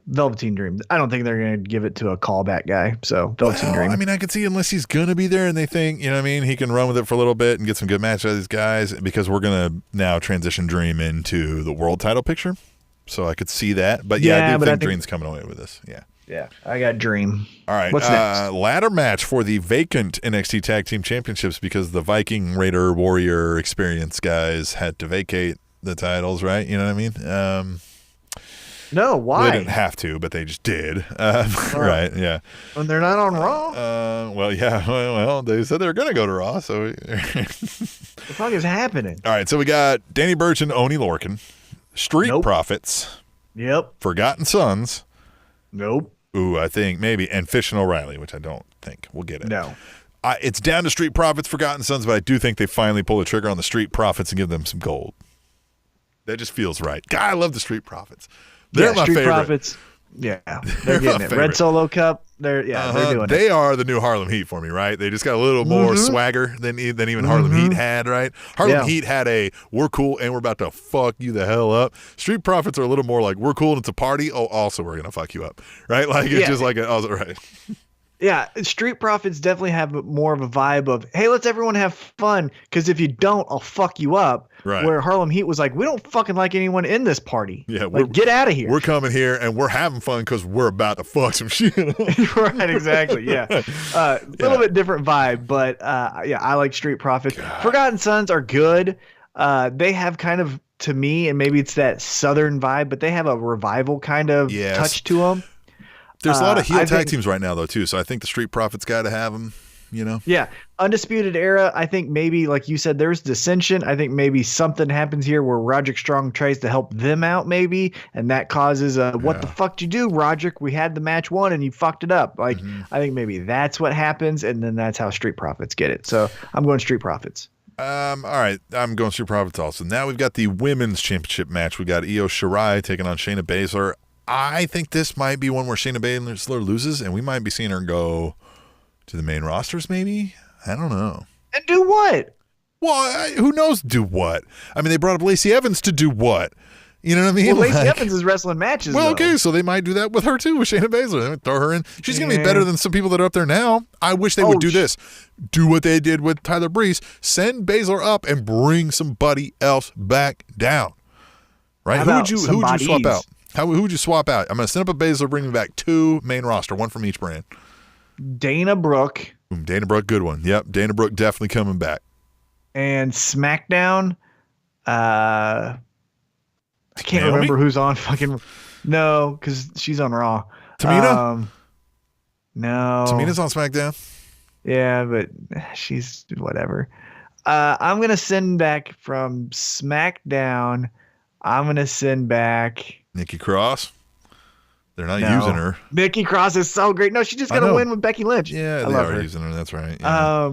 Velveteen Dream. I don't think they're going to give it to a callback guy. So Velveteen Dream. I mean, I could see unless he's going to be there and they think, you know what I mean, he can run with it for a little bit and get some good matches out of these guys, because we're going to now transition Dream into the world title picture. So I could see that. But I think Dream's coming away with this. Yeah. Yeah, I got Dream. All right. What's next? Ladder match for the vacant NXT Tag Team Championships, because the Viking, Raider, Warrior experience guys had to vacate the titles, right? You know what I mean? No, why? They didn't have to, but they just did. Right, yeah. When they're not on Raw? Well, they said they were going to go to Raw, so. What the fuck is happening? All right, so we got Danny Burch and Oni Lorcan, Street Profits. Yep. Forgotten Sons. Nope. Ooh, I think maybe. And Fish and O'Reilly, which I don't think. We'll get it. No. It's down to Street Profits, Forgotten Sons, but I do think they finally pull the trigger on the Street Profits and give them some gold. That just feels right. God, I love the Street Profits. They're my Street favorite. Profits. Yeah, they're getting it. Red Solo Cup. They're doing it. They are the new Harlem Heat for me, right? They just got a little more swagger than even Harlem Heat had, right? Harlem Heat had a we're cool and we're about to fuck you the hell up. Street Profits are a little more like we're cool and it's a party. Oh, also we're gonna fuck you up, right? Like it's just like right. Yeah, Street Profits definitely have more of a vibe of, hey, let's everyone have fun, because if you don't, I'll fuck you up. Right. Where Harlem Heat was like, we don't fucking like anyone in this party. Yeah, get out of here. We're coming here and we're having fun because we're about to fuck some shit up. Right, exactly. Yeah, a little bit different vibe, but I like Street Profits. God. Forgotten Sons are good. They have kind of, to me, and maybe it's that Southern vibe, but they have a revival kind of touch to them. There's a lot of heel tag teams right now, though, too. So I think the Street Profits got to have them, you know? Yeah. Undisputed Era, I think maybe, like you said, there's dissension. I think maybe something happens here where Roderick Strong tries to help them out, maybe, and that causes what the fuck did you do, Roderick? We had the match won and you fucked it up. Like, I think maybe that's what happens, and then that's how Street Profits get it. So I'm going Street Profits. All right, I'm going Street Profits also. Now we've got the women's championship match. We got Io Shirai taking on Shayna Baszler. I think this might be one where Shayna Baszler loses, and we might be seeing her go to the main rosters, maybe? I don't know. And do what? Well, who knows do what? I mean, they brought up Lacey Evans to do what? You know what I mean? Well, Lacey Evans is wrestling matches, well, though. Okay, so they might do that with her, too, with Shayna Baszler. They might throw her in. She's going to be better than some people that are up there now. I wish they would do this. Do what they did with Tyler Breeze. Send Baszler up and bring somebody else back down. Right? Who would you swap out? Who would you swap out? I'm going to send up a Baszler, bring me back 2 main roster, 1 from each brand. Dana Brooke. Dana Brooke, good one. Yep, Dana Brooke definitely coming back. And SmackDown, I can't remember who's on fucking. No, because she's on Raw. Tamina? No. Tamina's on SmackDown? Yeah, but she's whatever. I'm going to send back from SmackDown. I'm going to send back Nikki Cross. They're not using her. Nikki Cross is so great. No, she just got to win with Becky Lynch. Yeah, they are using her. That's right. Yeah.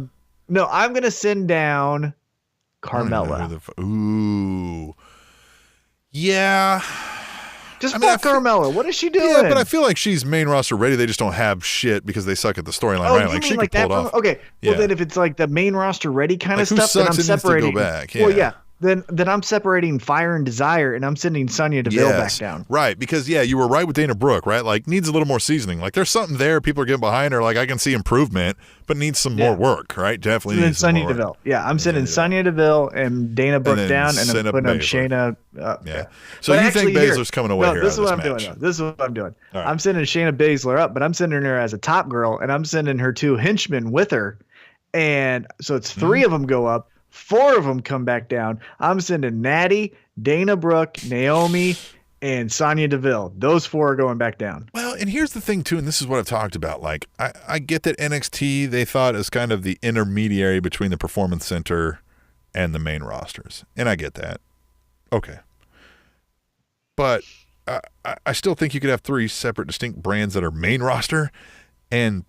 No, I'm going to send down Carmella. Ooh. Yeah. Just fuck Carmella. What is she doing? Yeah, but I feel like she's main roster ready. They just don't have shit because they suck at the storyline, right? Like she could pull it off. Okay. Well, then if it's like the main roster ready kind of stuff, then I'm separating. Go back. Yeah. Well, yeah. Then I'm separating Fire and Desire, and I'm sending Sonya Deville back down. Right, because, you were right with Dana Brooke, right? Like, needs a little more seasoning. Like, there's something there. People are getting behind her. Like, I can see improvement, but needs some more work, right? Definitely needs some more work. Deville. Yeah, I'm sending Sonya Deville and Dana Brooke down, and I'm putting up Shayna. So you think Baszler's coming away here? This is what I'm doing. This is what I'm doing. Right. I'm sending Shayna Baszler up, but I'm sending her as a top girl, and I'm sending her 2 henchmen with her. And so it's 3 of them go up. 4 of them come back down. I'm sending Natty, Dana Brooke, Naomi, and Sonya Deville. Those 4 are going back down. Well, and here's the thing, too, and this is what I've talked about. Like, I get that NXT, they thought as kind of the intermediary between the Performance Center and the main rosters. And I get that. Okay. But I still think you could have 3 separate, distinct brands that are main roster, and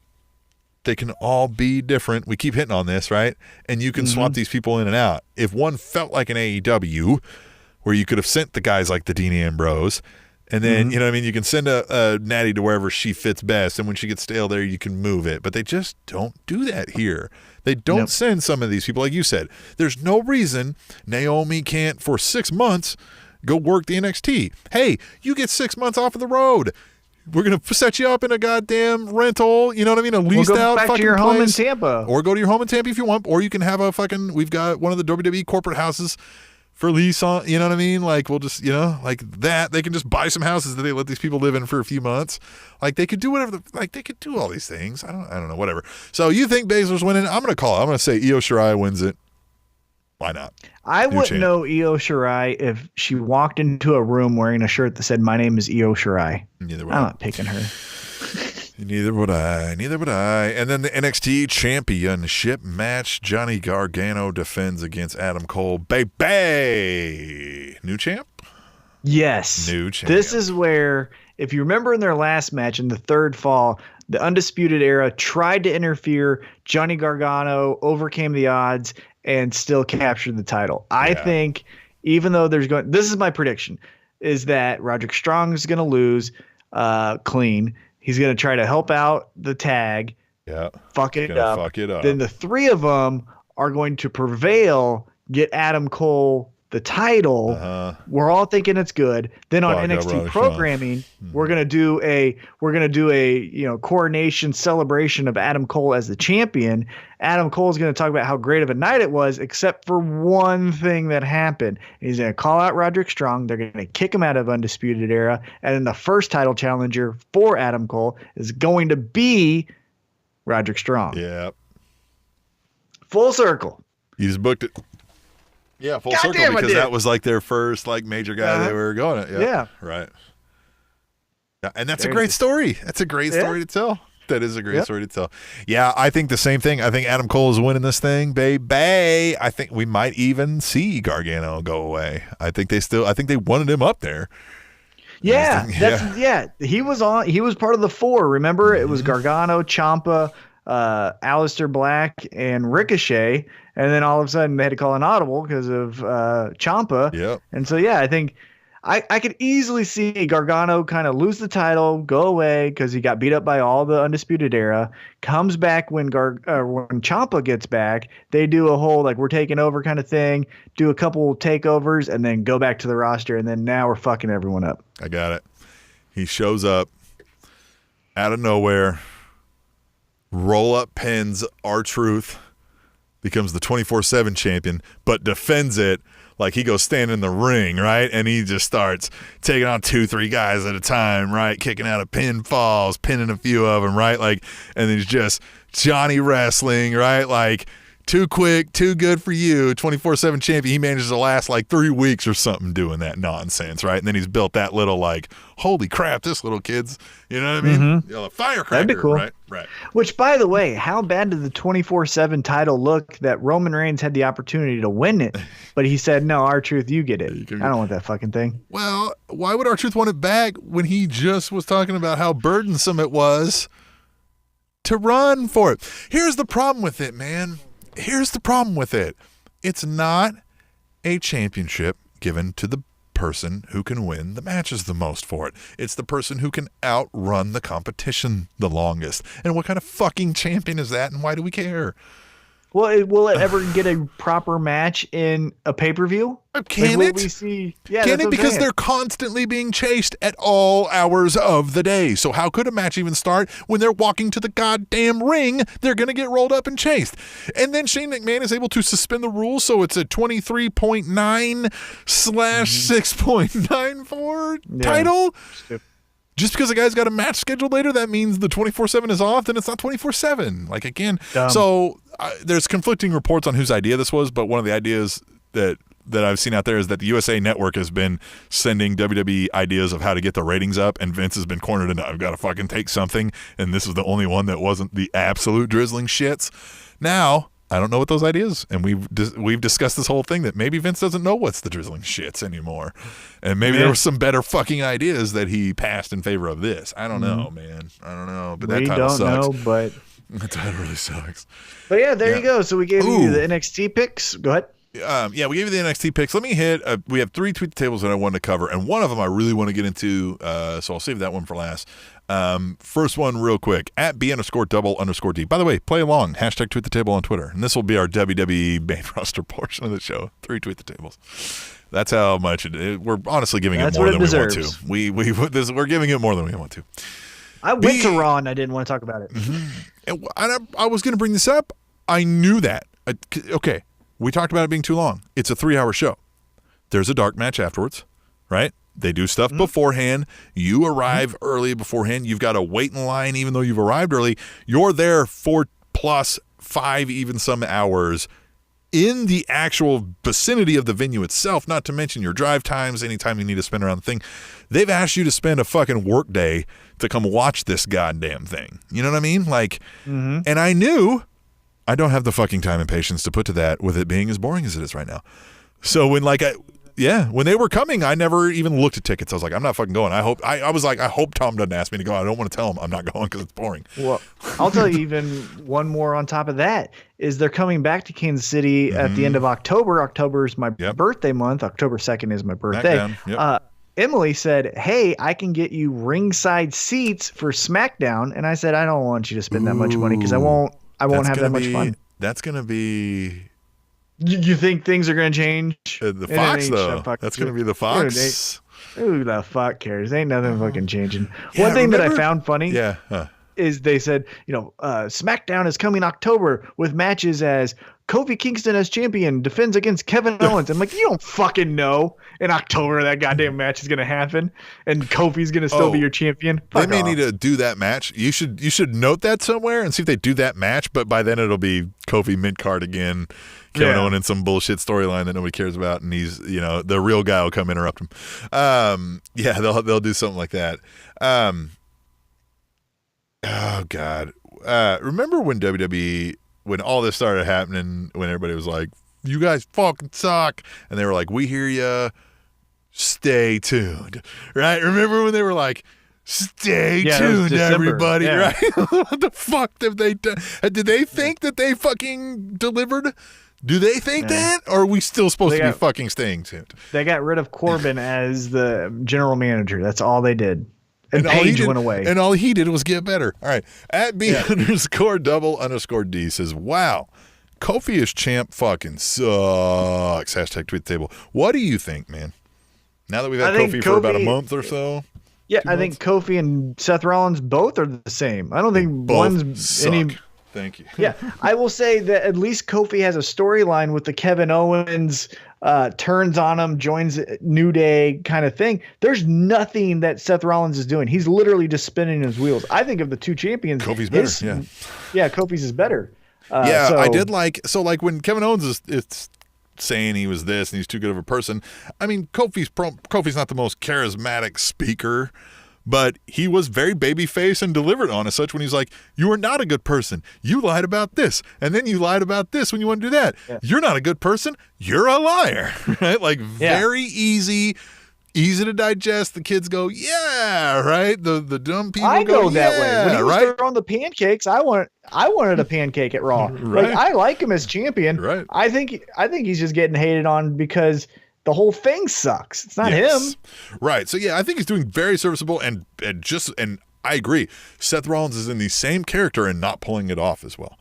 they can all be different. We keep hitting on this, right? And you can swap these people in and out. If one felt like an AEW, where you could have sent the guys like the Dean Ambrose, and then, you know what I mean, you can send a Natty to wherever she fits best, and when she gets stale there, you can move it. But they just don't do that here. They don't send some of these people, like you said. There's no reason Naomi can't, for 6 months, go work the NXT. Hey, you get 6 months off of the road. We're going to set you up in a goddamn rental, you know what I mean, a leased out fucking place. Or go back to your home in Tampa. Or go to your home in Tampa if you want. Or you can have we've got one of the WWE corporate houses for lease on, you know what I mean? Like, we'll just, like that. They can just buy some houses that they let these people live in for a few months. Like, they could do whatever, they could do all these things. I don't know, whatever. So you think Baszler's winning? I'm going to call it. I'm going to say Io Shirai wins it. Why not? I wouldn't know Io Shirai if she walked into a room wearing a shirt that said, "My name is Io Shirai." Neither would I'm not picking her. Neither would I. And then the NXT Championship match. Johnny Gargano defends against Adam Cole. Baby! New champ? Yes. New champ. This is where, if you remember in their last match, in the third fall, the Undisputed Era tried to interfere. Johnny Gargano overcame the odds and still captured the title. I think, even though this is my prediction, is that Roderick Strong is going to lose clean. He's going to try to help out the tag. Yeah. Fuck it up. Then the 3 of them are going to prevail, get Adam Cole the title. We're all thinking it's good. Then on NXT programming, we're gonna do a coronation celebration of Adam Cole as the champion. Adam Cole is gonna talk about how great of a night it was, except for one thing that happened. He's gonna call out Roderick Strong. They're gonna kick him out of Undisputed Era, and then the first title challenger for Adam Cole is going to be Roderick Strong. Yeah. Full circle. You just booked it. Yeah, full circle, because that was like their first major guy they were going at. Yeah. Right. Yeah, and that's a great story. That's a great story to tell. That is a great story to tell. Yeah, I think the same thing. I think Adam Cole is winning this thing, baby. I think we might even see Gargano go away. I think they wanted him up there. Yeah, He was part of the 4. Remember, it was Gargano, Ciampa, Aleister Black, and Ricochet. And then all of a sudden they had to call an audible because of Ciampa. Yep. And so, I think I could easily see Gargano kind of lose the title, go away because he got beat up by all the Undisputed Era, comes back when Ciampa gets back. They do a whole, we're taking over kind of thing, do a couple takeovers, and then go back to the roster. And then now we're fucking everyone up. I got it. He shows up out of nowhere, roll up pins R-Truth, becomes the 24/7 champion, but defends it like he goes stand in the ring, right? And he just starts taking on 2-3 guys at a time, right? Kicking out of pinfalls, pinning a few of them, right? And then he's just Johnny wrestling, right? Too quick, too good for you, 24/7 champion. He manages to last 3 weeks or something doing that nonsense, right? And then he's built that little holy crap, this little kid's, you know what I mean? A firecracker, that'd be cool. Right. Which, by the way, how bad did the 24/7 title look that Roman Reigns had the opportunity to win it, but he said, "No, R-Truth, you get it. I don't want that fucking thing." Well, why would R-Truth want it back when he just was talking about how burdensome it was to run for it? Here's the problem with it, man. It's not a championship given to the person who can win the matches the most for it. It's the person who can outrun the competition the longest. And what kind of fucking champion is that, and why do we care? Well, will it ever get a proper match in a pay-per-view? Can it? We see? Can it? Because they're constantly being chased at all hours of the day. So how could a match even start when they're walking to the goddamn ring? They're going to get rolled up and chased. And then Shane McMahon is able to suspend the rules, so it's a 23.9/6.94 title. Just because a guy's got a match scheduled later, that means the 24/7 is off, then it's not 24/7. Again. Dumb. So there's conflicting reports on whose idea this was, but one of the ideas that that I've seen out there is that the USA Network has been sending WWE ideas of how to get the ratings up, and Vince has been cornered into, I've got to fucking take something, and this is the only one that wasn't the absolute drizzling shits. Now, I don't know what those ideas, and we've discussed this whole thing that maybe Vince doesn't know what's the drizzling shits anymore, and maybe there were some better fucking ideas that he passed in favor of this. I don't know, man. I don't know, but that title sucks. We don't know, but that title really sucks. But yeah, there you go. So we gave you the NXT picks. Go ahead. We gave you the NXT picks. Let me hit. We have 3 tweet the tables that I wanted to cover, and one of them I really want to get into. So I'll save that one for last. First one, real quick. At @B_double_D. By the way, play along. # tweet the table on Twitter, and this will be our WWE main roster portion of the show. 3 tweet the tables. That's how much we're honestly giving it more than we want to. We're giving it more than we want to. I went to Raw and I didn't want to talk about it. I was going to bring this up. I knew that. Okay. We talked about it being too long. It's a 3-hour show. There's a dark match afterwards, right? They do stuff beforehand. You arrive early beforehand. You've got to wait in line even though you've arrived early. You're there 4+5 even some hours in the actual vicinity of the venue itself, not to mention your drive times, anytime you need to spend around the thing. They've asked you to spend a fucking work day to come watch this goddamn thing. You know what I mean? Like, and I knew I don't have the fucking time and patience to put to that with it being as boring as it is right now. So when when they were coming, I never even looked at tickets. I was like, I'm not fucking going. I hope Tom doesn't ask me to go. I don't want to tell him I'm not going because it's boring. Well, I'll tell you even one more on top of that is they're coming back to Kansas City at the end of October. October is my birthday month. October 2nd is my birthday. Emily said, hey, I can get you ringside seats for SmackDown. And I said, I don't want you to spend that much money because I won't have that much fun. That's going to be... You think things are going to change? The Fox, though. That's going to be the Fox. Who the fuck cares? Ain't nothing fucking changing. One thing that I found funny is they said, SmackDown is coming October with matches as Kofi Kingston as champion defends against Kevin Owens. I'm like, you don't fucking know in October that goddamn match is going to happen and Kofi's going to still be your champion. They may need to do that match. You should note that somewhere and see if they do that match, but by then it'll be Kofi mid-card again, Kevin Owens in some bullshit storyline that nobody cares about, and he's, the real guy will come interrupt him. They'll do something like that. Oh, God. Remember when WWE... when all this started happening, when everybody was like, you guys fucking suck. And they were like, we hear ya. Stay tuned. Right? Remember when they were like, stay tuned, everybody. Yeah. Right? What the fuck have they done? Did they think that they fucking delivered? Do they think that? Or are we still supposed to be fucking staying tuned? They got rid of Corbin as the general manager. That's all they did. And Paige went away. And all he did was get better. All right. At B_double_D says, wow, Kofi as champ fucking sucks. # tweet the table. What do you think, man? Now that we've had Kofi for about a month or so? Yeah, I think Kofi and Seth Rollins both are the same. I don't think one's suck. any... Thank you. Yeah, I will say that at least Kofi has a storyline with the Kevin Owens turns on him, joins New Day kind of thing. There's nothing that Seth Rollins is doing. He's literally just spinning his wheels. I think of the two champions, Kofi's better. Yeah, Kofi's is better. I did like when Kevin Owens is saying he was this and he's too good of a person. I mean, Kofi's not the most charismatic speaker, but he was very babyface and delivered on as such when he's like, you are not a good person. You lied about this. And then you lied about this when you want to do that. Yeah. You're not a good person. You're a liar. Right? Like very easy to digest. The kids go, yeah, right? The dumb people go that way. When he was throwing the pancakes, I wanted a pancake at Raw. Right. Like, I like him as champion. Right. I think he's just getting hated on because the whole thing sucks. It's not him. Right. So, I think he's doing very serviceable and I agree. Seth Rollins is in the same character and not pulling it off as well.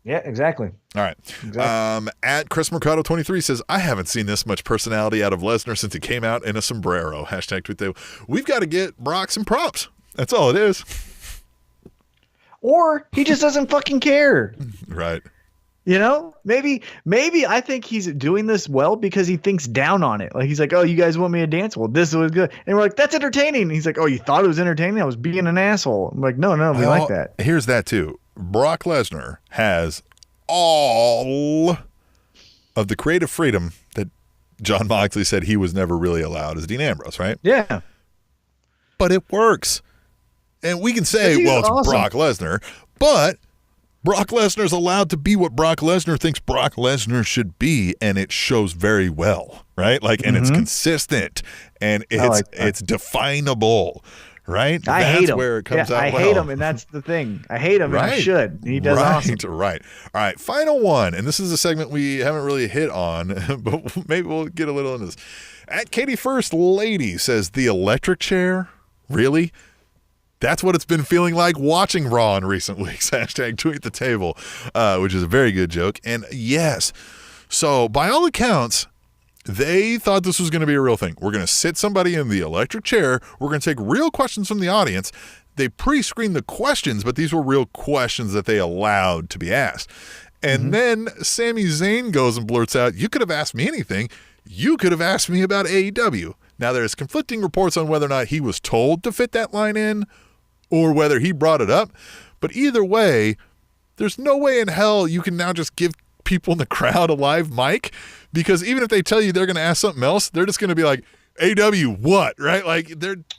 Yeah, exactly. All right. Exactly. At Chris Mercado 23 says, I haven't seen this much personality out of Lesnar since he came out in a sombrero. # tweet the. We've got to get Brock some props. That's all it is. Or he just doesn't fucking care. Right. Maybe I think he's doing this well because he thinks down on it. Like he's like, oh, you guys want me to dance? Well, this was good. And we're like, that's entertaining. And he's like, oh, you thought it was entertaining? I was being an asshole. I'm like, no, we like that. Here's that too. Brock Lesnar has all of the creative freedom that Jon Moxley said he was never really allowed as Dean Ambrose, right? Yeah. But it works. And we can say, well, it's awesome. Brock Lesnar, but Brock Lesnar's allowed to be what Brock Lesnar thinks Brock Lesnar should be, and it shows very well, right? Like, and it's consistent, and it's definable, right? That's hate him. Where it comes out I hate him, and that's the thing. I hate him, and I should. He does awesome. Right. All right, final one, and this is a segment we haven't really hit on, but maybe we'll get a little into this. At Katie First Lady says, the electric chair? Really? That's what it's been feeling like watching Raw in recent weeks. Hashtag tweet the table, which is a very good joke. And yes, so by all accounts, they thought this was going to be a real thing. We're going to sit somebody in the electric chair. We're going to take real questions from the audience. They pre-screened the questions, but these were real questions that they allowed to be asked. And then Sami Zayn goes and blurts out, you could have asked me anything. You could have asked me about AEW. Now, there's conflicting reports on whether or not he was told to fit that line in or whether he brought it up. But either way, there's no way in hell you can now just give people in the crowd a live mic, because even if they tell you they're going to ask something else, they're just going to be like, AW what, right? Like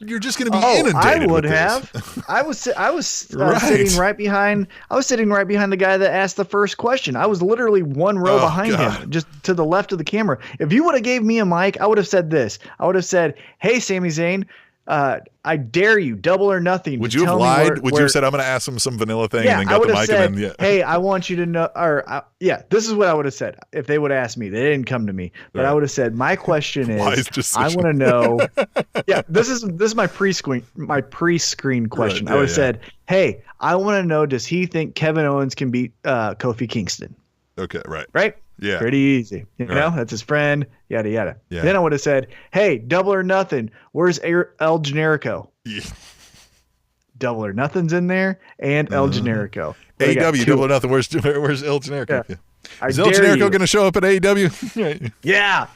you're just going to be inundated. I would with have. This. I was sitting right behind. I was sitting right behind the guy that asked the first question. I was literally one row behind him, just to the left of the camera. If you would have gave me a mic, I would have said this. I would have said, "Hey, Sami Zayn, I dare you, Double or Nothing." Would you have lied? Would you have said, "I'm going to ask him some vanilla thing," and then got the mic said, and then "Hey, I want you to know," this is what I would have said if they would have asked me. They didn't come to me, but I would have said, "My question is, I want to know." This is my pre-screen question. I would have said, "Hey, I want to know, does he think Kevin Owens can beat Kofi Kingston?" Okay, right. Right? Yeah. Pretty easy. You know, that's his friend, yada, yada. Yeah. Then I would have said, hey, Double or Nothing, where's El Generico? Yeah. Double or Nothing's in there, and El Generico. AEW, Double or Nothing, where's El Generico? Yeah. Is El Generico going to show up at AEW? Yeah.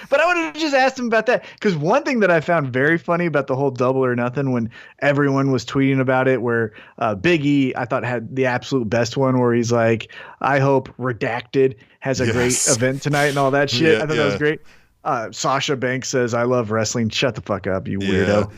But I would have just asked him about that, because one thing that I found very funny about the whole Double or Nothing, when everyone was tweeting about it, where Big E, I thought, had the absolute best one, where he's like, I hope Redacted has a great event tonight and all that shit. I thought that was great. Sasha Banks says, I love wrestling. Shut the fuck up, you weirdo.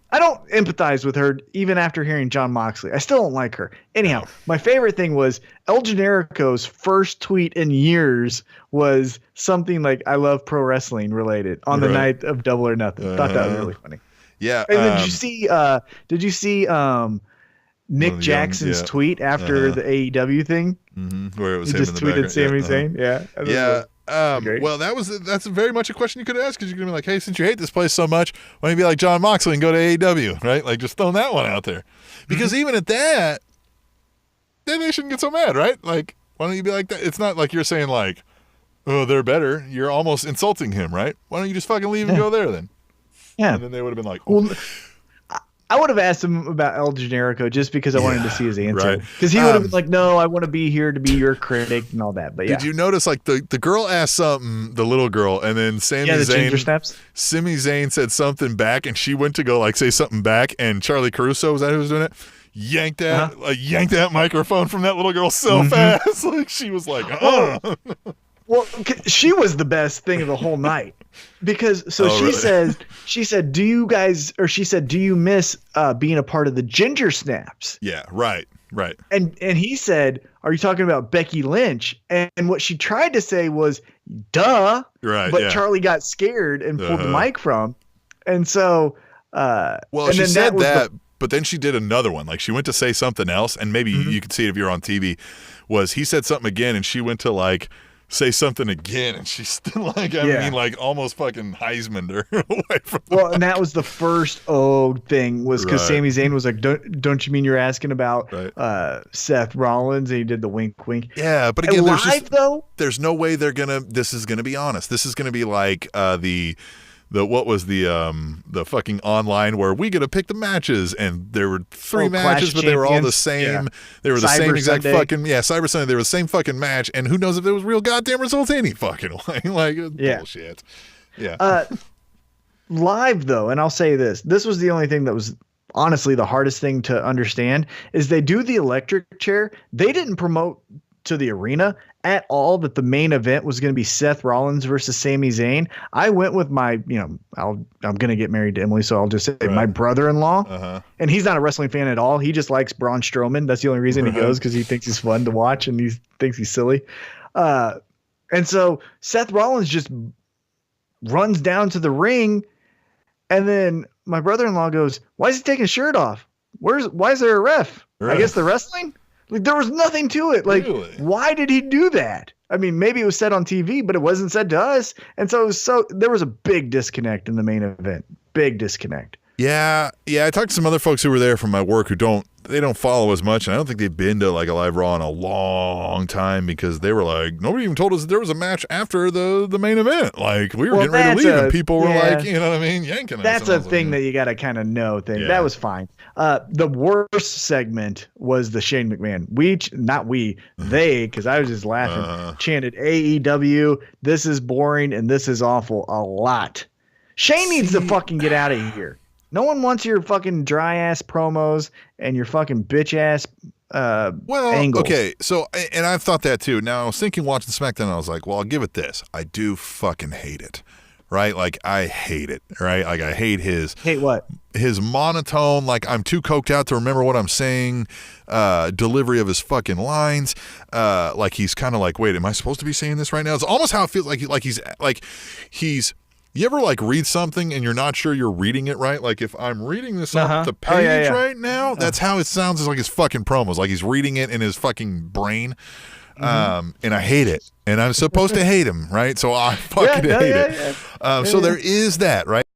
I don't empathize with her even after hearing Jon Moxley. I still don't like her. Anyhow, my favorite thing was El Generico's first tweet in years was something like, I love pro wrestling related on the night of Double or Nothing. Thought that was really funny. Yeah. And then did you see Nick Jackson's tweet after the AEW thing? Mm-hmm. Where it was he him just in the tweeted Sami Zayn. Yeah. Well, that's very much a question you could ask, because you're gonna be like, hey, since you hate this place so much, why don't you be like Jon Moxley and go to AEW, right? Like, just throwing that one out there, because even at that, then they shouldn't get so mad, right? Like, why don't you be like that? It's not like you're saying like, oh, they're better. You're almost insulting him, right? Why don't you just fucking leave and go there then? Yeah. And then they would have been like, oh. Well, I would have asked him about El Generico just because I wanted to see his answer. Because he would have been like, no, I want to be here to be your critic and all that. But did you notice, like, the girl asked something, the little girl, and then Sami Zayn said something back, and she went to go, like, say something back, and Charlie Caruso, was that who was doing it? Yanked that microphone from that little girl so fast. Like, she was like, oh. Well, she was the best thing of the whole night, because she said, do you miss being a part of the Ginger Snaps? Yeah, right. And he said, are you talking about Becky Lynch? And what she tried to say was, duh. Right. But Charlie got scared and pulled the mic from. And so, she said that, but then she did another one. Like, she went to say something else, and maybe you could see it if you're on TV. Was he said something again, and she went to like say something again, and she's still like, like almost fucking Heisman'd her away from and that was the first thing, was because Sami Zayn was like, don't you mean you're asking about Seth Rollins? And he did the wink wink. Yeah, but again, there's no way this is gonna be honest. This is gonna be like the fucking online where we get to pick the matches, and there were three matches, but they were all the same. Yeah. They were the same exact fucking Cyber Sunday. They were the same fucking match, and who knows if there was real goddamn results any fucking way. Like, bullshit. Yeah. Live though, and I'll say this was the only thing that was honestly the hardest thing to understand, is they do the electric chair. They didn't promote to the arena. at all that the main event was going to be Seth Rollins versus Sami Zayn, I went with my, I'm going to get married to Emily, so I'll just say my brother-in-law. And he's not a wrestling fan at all. He just likes Braun Strowman. That's the only reason he goes, because he thinks he's fun to watch and he thinks he's silly. And so Seth Rollins just runs down to the ring, and then my brother-in-law goes, "Why is he taking his shirt off? Why is there a ref? I guess they're wrestling." Like, there was nothing to it. Like, really? Why did he do that? I mean, maybe it was said on TV, but it wasn't said to us. And so there was a big disconnect in the main event. Big disconnect. Yeah. I talked to some other folks who were there from my work who don't follow as much, and I don't think they've been to like a live Raw in a long time, because they were like, nobody even told us that there was a match after the main event. Like, we were getting ready to leave, and people were like, you know what I mean, yanking us. That's a thing that you got to kind of know. That was fine. The worst segment was the Shane McMahon. They, because I was just laughing, chanted AEW, this is boring and this is awful a lot. Shane needs to fucking get out of here. No one wants your fucking dry ass promos and your fucking bitch ass angles. Okay, so, and I've thought that too. Now, I was thinking watching SmackDown, I was like, well, I'll give it this. I do fucking hate it, right? Like, I hate it, right? Like, I hate his... Hate what? His monotone, like, I'm too coked out to remember what I'm saying, delivery of his fucking lines, like, he's kind of like, wait, am I supposed to be saying this right now? It's almost how it feels like he's... You ever like read something and you're not sure you're reading it right? Like, if I'm reading this off the page right now, that's how it sounds. It's like his fucking promos, like he's reading it in his fucking brain. And I hate it. And I'm supposed to hate him, right? So I fucking hate it. So there is that, right?